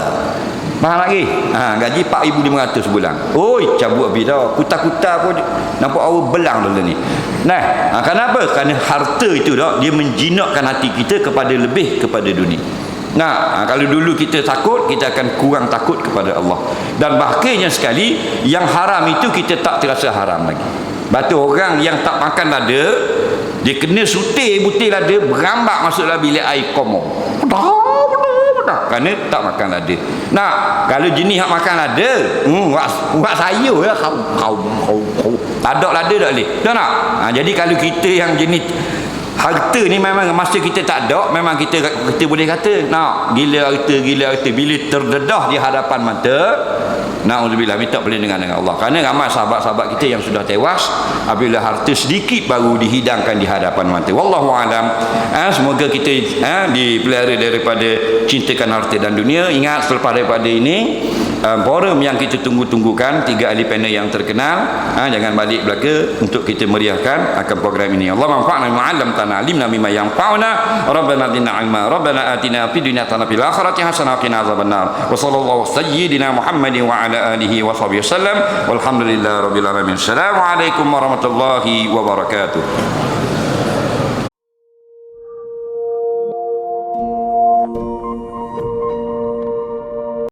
Faham lagi? Gaji 4,500 sebulan. Oi, cabut habis dah. Kuta-kuta pun nampak orang belang dulu ni. Kenapa? Kerana harta itu dah, dia menjinakkan hati kita lebih kepada dunia. Kalau dulu kita takut, kita akan kurang takut kepada Allah. Dan bahkannya sekali, yang haram itu kita tak terasa haram lagi. Batu orang yang tak makan lada, dia kena sutir butir lada, berambak masuk dalam bilik air komor. Kerana tak makan lada. Kalau jenis yang makan lada, buat saya ya, tak ada lada tak boleh. Tak nak? Jadi kalau kita yang jenis harta ni, memang masa kita tak ada, memang kita boleh kata gila harta. Bila terdedah di hadapan mata, Na'udzubillah, minta perlindungan dengan Allah. Kerana ramai sahabat-sahabat kita yang sudah tewas apabila harta sedikit baru dihidangkan di hadapan mata. Wallahu alam. Semoga kita dipelihara daripada cintakan harta dan dunia. Ingat, selepas daripada ini forum yang kita tunggu-tunggukan, 3 ahli panel yang terkenal, jangan balik belaka untuk kita meriahkan akan program ini. Allah manfa'na bima 'allamtana, 'allimna mimma yanfa'una, rabbana zidna 'ilma, rabbana atina fid dunya hasanah fil akhirati hasanah wa qina adzabannar. Wa sallallahu sayyidina Muhammadin wa ala alihi wa sahbihi wasallam. Walhamdulillahirabbil alamin. Assalamualaikum warahmatullahi wabarakatuh.